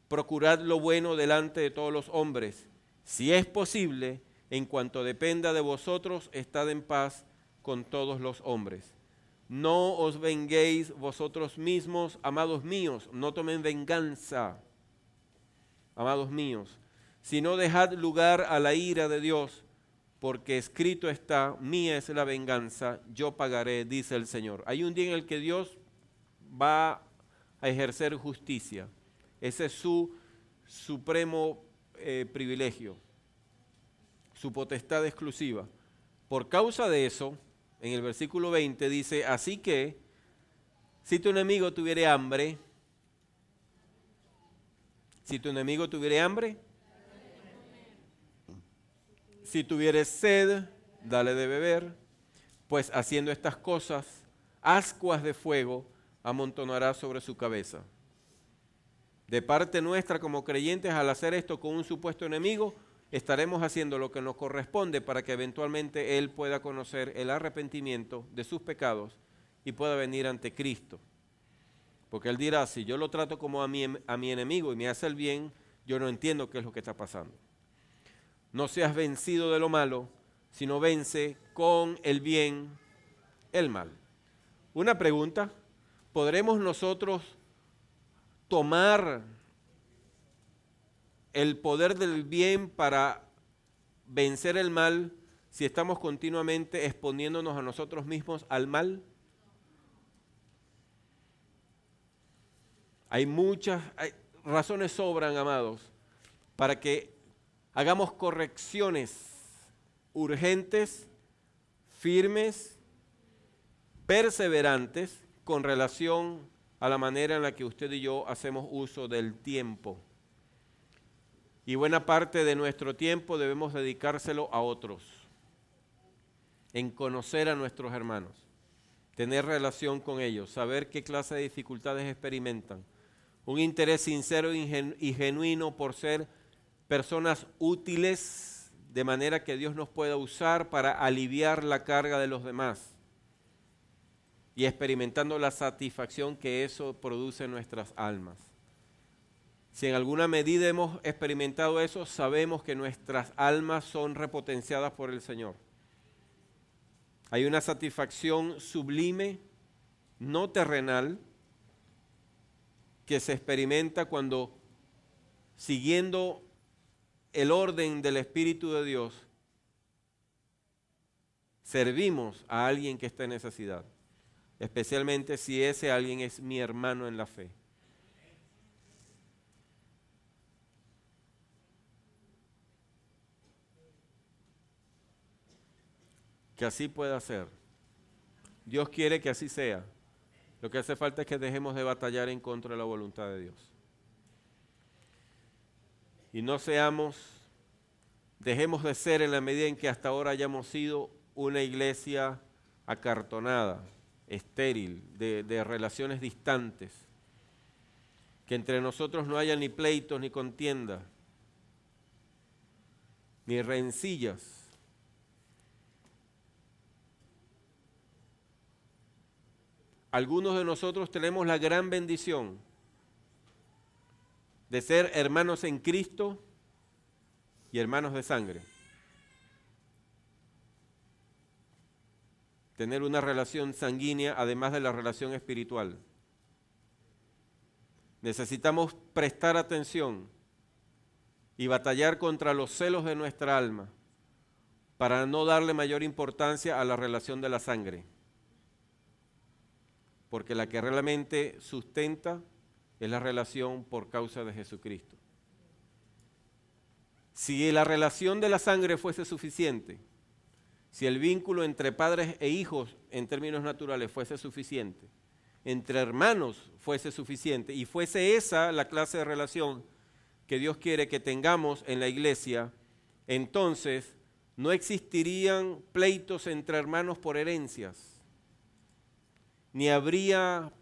Procurad lo bueno delante de todos los hombres. Si es posible, en cuanto dependa de vosotros, estad en paz con todos los hombres. No os venguéis vosotros mismos, amados míos, no tomen venganza, amados míos, sino dejad lugar a la ira de Dios, porque escrito está, mía es la venganza, yo pagaré, dice el Señor. Hay un día en el que Dios va a ejercer justicia. Ese es su supremo privilegio, su potestad exclusiva. Por causa de eso, en el versículo 20 dice, así que, si tu enemigo tuviere hambre, si tuviere sed, dale de beber, pues haciendo estas cosas, ascuas de fuego amontonará sobre su cabeza. De parte nuestra como creyentes, al hacer esto con un supuesto enemigo, estaremos haciendo lo que nos corresponde para que eventualmente él pueda conocer el arrepentimiento de sus pecados y pueda venir ante Cristo. Porque él dirá, si yo lo trato como a mi enemigo y me hace el bien, yo no entiendo qué es lo que está pasando. No seas vencido de lo malo, sino vence con el bien el mal. Una pregunta, ¿podremos nosotros tomar el poder del bien para vencer el mal si estamos continuamente exponiéndonos a nosotros mismos al mal? Hay razones sobran, amados, para que hagamos correcciones urgentes, firmes, perseverantes con relación a la manera en la que usted y yo hacemos uso del tiempo. Y buena parte de nuestro tiempo debemos dedicárselo a otros, en conocer a nuestros hermanos, tener relación con ellos, saber qué clase de dificultades experimentan, un interés sincero y genuino por ser personas útiles, de manera que Dios nos pueda usar para aliviar la carga de los demás y experimentando la satisfacción que eso produce en nuestras almas. Si en alguna medida hemos experimentado eso, sabemos que nuestras almas son repotenciadas por el Señor. Hay una satisfacción sublime, no terrenal, que se experimenta cuando, siguiendo el orden del Espíritu de Dios, servimos a alguien que está en necesidad, especialmente si ese alguien es mi hermano en la fe. Que así pueda ser. Dios quiere que así sea. Lo que hace falta es que dejemos de batallar en contra de la voluntad de Dios. Y no dejemos de ser en la medida en que hasta ahora hayamos sido una iglesia acartonada, estéril, de relaciones distantes, que entre nosotros no haya ni pleitos, ni contienda, ni rencillas. Algunos de nosotros tenemos la gran bendición de ser hermanos en Cristo y hermanos de sangre. Tener una relación sanguínea además de la relación espiritual. Necesitamos prestar atención y batallar contra los celos de nuestra alma para no darle mayor importancia a la relación de la sangre. Porque la que realmente sustenta es la relación por causa de Jesucristo. Si la relación de la sangre fuese suficiente, si el vínculo entre padres e hijos en términos naturales fuese suficiente, entre hermanos fuese suficiente y fuese esa la clase de relación que Dios quiere que tengamos en la iglesia, entonces no existirían pleitos entre hermanos por herencias, ni habría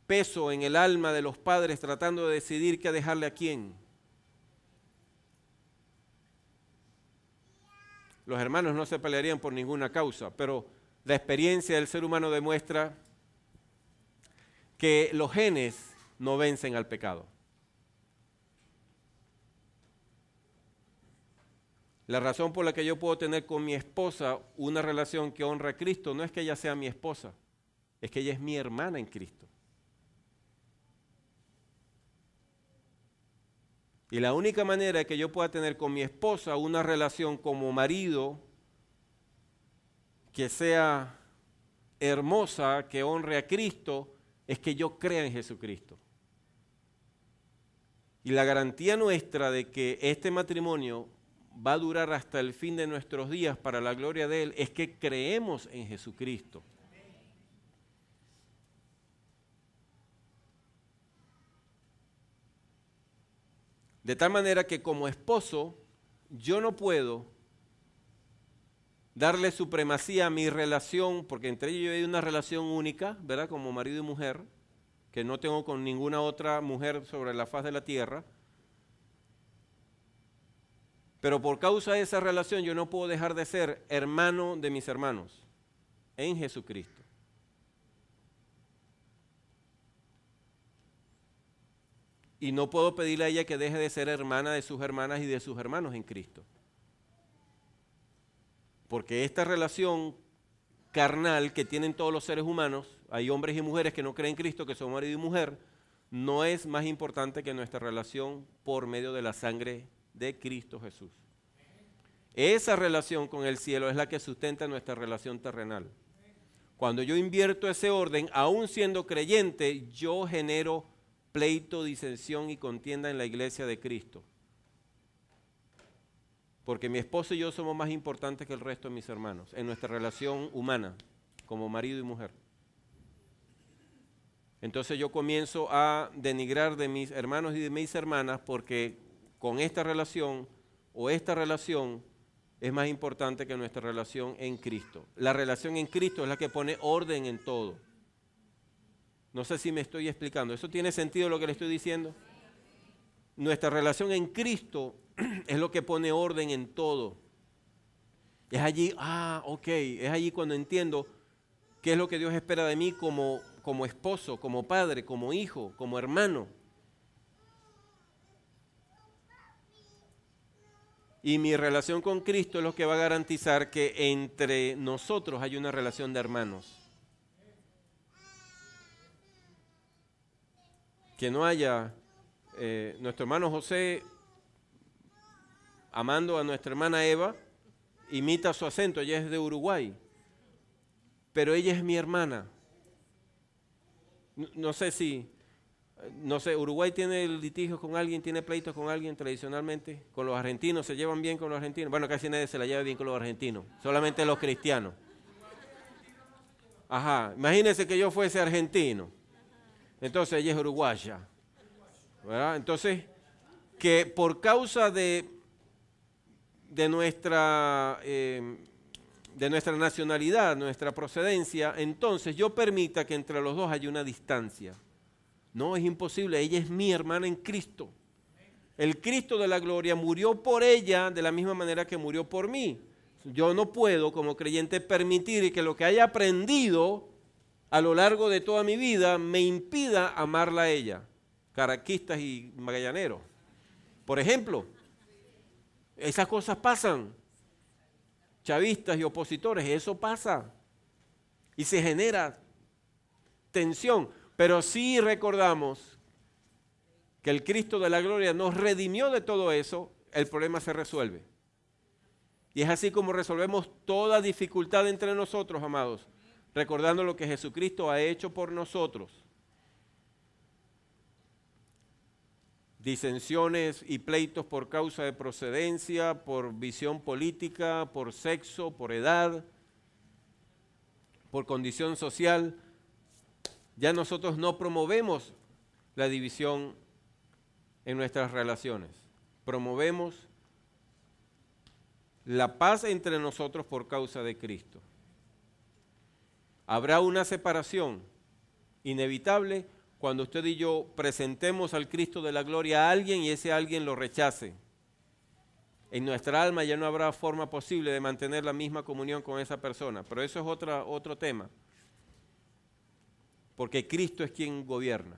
peso en el alma de los padres tratando de decidir qué dejarle a quién. Los hermanos no se pelearían por ninguna causa, pero la experiencia del ser humano demuestra que los genes no vencen al pecado. La razón por la que yo puedo tener con mi esposa una relación que honra a Cristo no es que ella sea mi esposa, es que ella es mi hermana en Cristo. Y la única manera que yo pueda tener con mi esposa una relación como marido que sea hermosa, que honre a Cristo, es que yo crea en Jesucristo. Y la garantía nuestra de que este matrimonio va a durar hasta el fin de nuestros días para la gloria de Él es que creemos en Jesucristo. De tal manera que como esposo yo no puedo darle supremacía a mi relación, porque entre ellos hay una relación única, ¿verdad? Como marido y mujer, que no tengo con ninguna otra mujer sobre la faz de la tierra. Pero por causa de esa relación yo no puedo dejar de ser hermano de mis hermanos en Jesucristo. Y no puedo pedirle a ella que deje de ser hermana de sus hermanas y de sus hermanos en Cristo. Porque esta relación carnal que tienen todos los seres humanos, hay hombres y mujeres que no creen en Cristo, que son marido y mujer, no es más importante que nuestra relación por medio de la sangre de Cristo Jesús. Esa relación con el cielo es la que sustenta nuestra relación terrenal. Cuando yo invierto ese orden, aún siendo creyente, yo genero pleito, disensión y contienda en la iglesia de Cristo. Porque mi esposo y yo somos más importantes que el resto de mis hermanos en nuestra relación humana, como marido y mujer. Entonces yo comienzo a denigrar de mis hermanos y de mis hermanas porque con esta relación o esta relación es más importante que nuestra relación en Cristo. La relación en Cristo es la que pone orden en todo. No sé si me estoy explicando. ¿Eso tiene sentido lo que le estoy diciendo? Nuestra relación en Cristo es lo que pone orden en todo. Es allí, es allí cuando entiendo qué es lo que Dios espera de mí como esposo, como padre, como hijo, como hermano. Y mi relación con Cristo es lo que va a garantizar que entre nosotros hay una relación de hermanos. Que no haya nuestro hermano José amando a nuestra hermana Eva, imita su acento, ella es de Uruguay, pero ella es mi hermana. No sé, Uruguay tiene litigios con alguien, tiene pleitos con alguien tradicionalmente, con los argentinos, se llevan bien con los argentinos. Bueno, casi nadie se la lleva bien con los argentinos, solamente los cristianos. Ajá, imagínense que yo fuese argentino. Entonces ella es uruguaya, ¿verdad? Entonces, que por causa de nuestra nacionalidad, nuestra procedencia, entonces yo permita que entre los dos haya una distancia. No, es imposible, ella es mi hermana en Cristo. El Cristo de la gloria murió por ella de la misma manera que murió por mí. Yo no puedo, como creyente, permitir que lo que haya aprendido a lo largo de toda mi vida me impida amarla a ella. Caraquistas y magallaneros. Por ejemplo, esas cosas pasan. Chavistas y opositores, eso pasa. Y se genera tensión. Pero sí recordamos que el Cristo de la gloria nos redimió de todo eso, el problema se resuelve. Y es así como resolvemos toda dificultad entre nosotros, amados, recordando lo que Jesucristo ha hecho por nosotros. Disensiones y pleitos por causa de procedencia, por visión política, por sexo, por edad, por condición social. Ya nosotros no promovemos la división en nuestras relaciones. Promovemos la paz entre nosotros por causa de Cristo. Habrá una separación inevitable cuando usted y yo presentemos al Cristo de la gloria a alguien y ese alguien lo rechace. En nuestra alma ya no habrá forma posible de mantener la misma comunión con esa persona, pero eso es otro tema, porque Cristo es quien gobierna.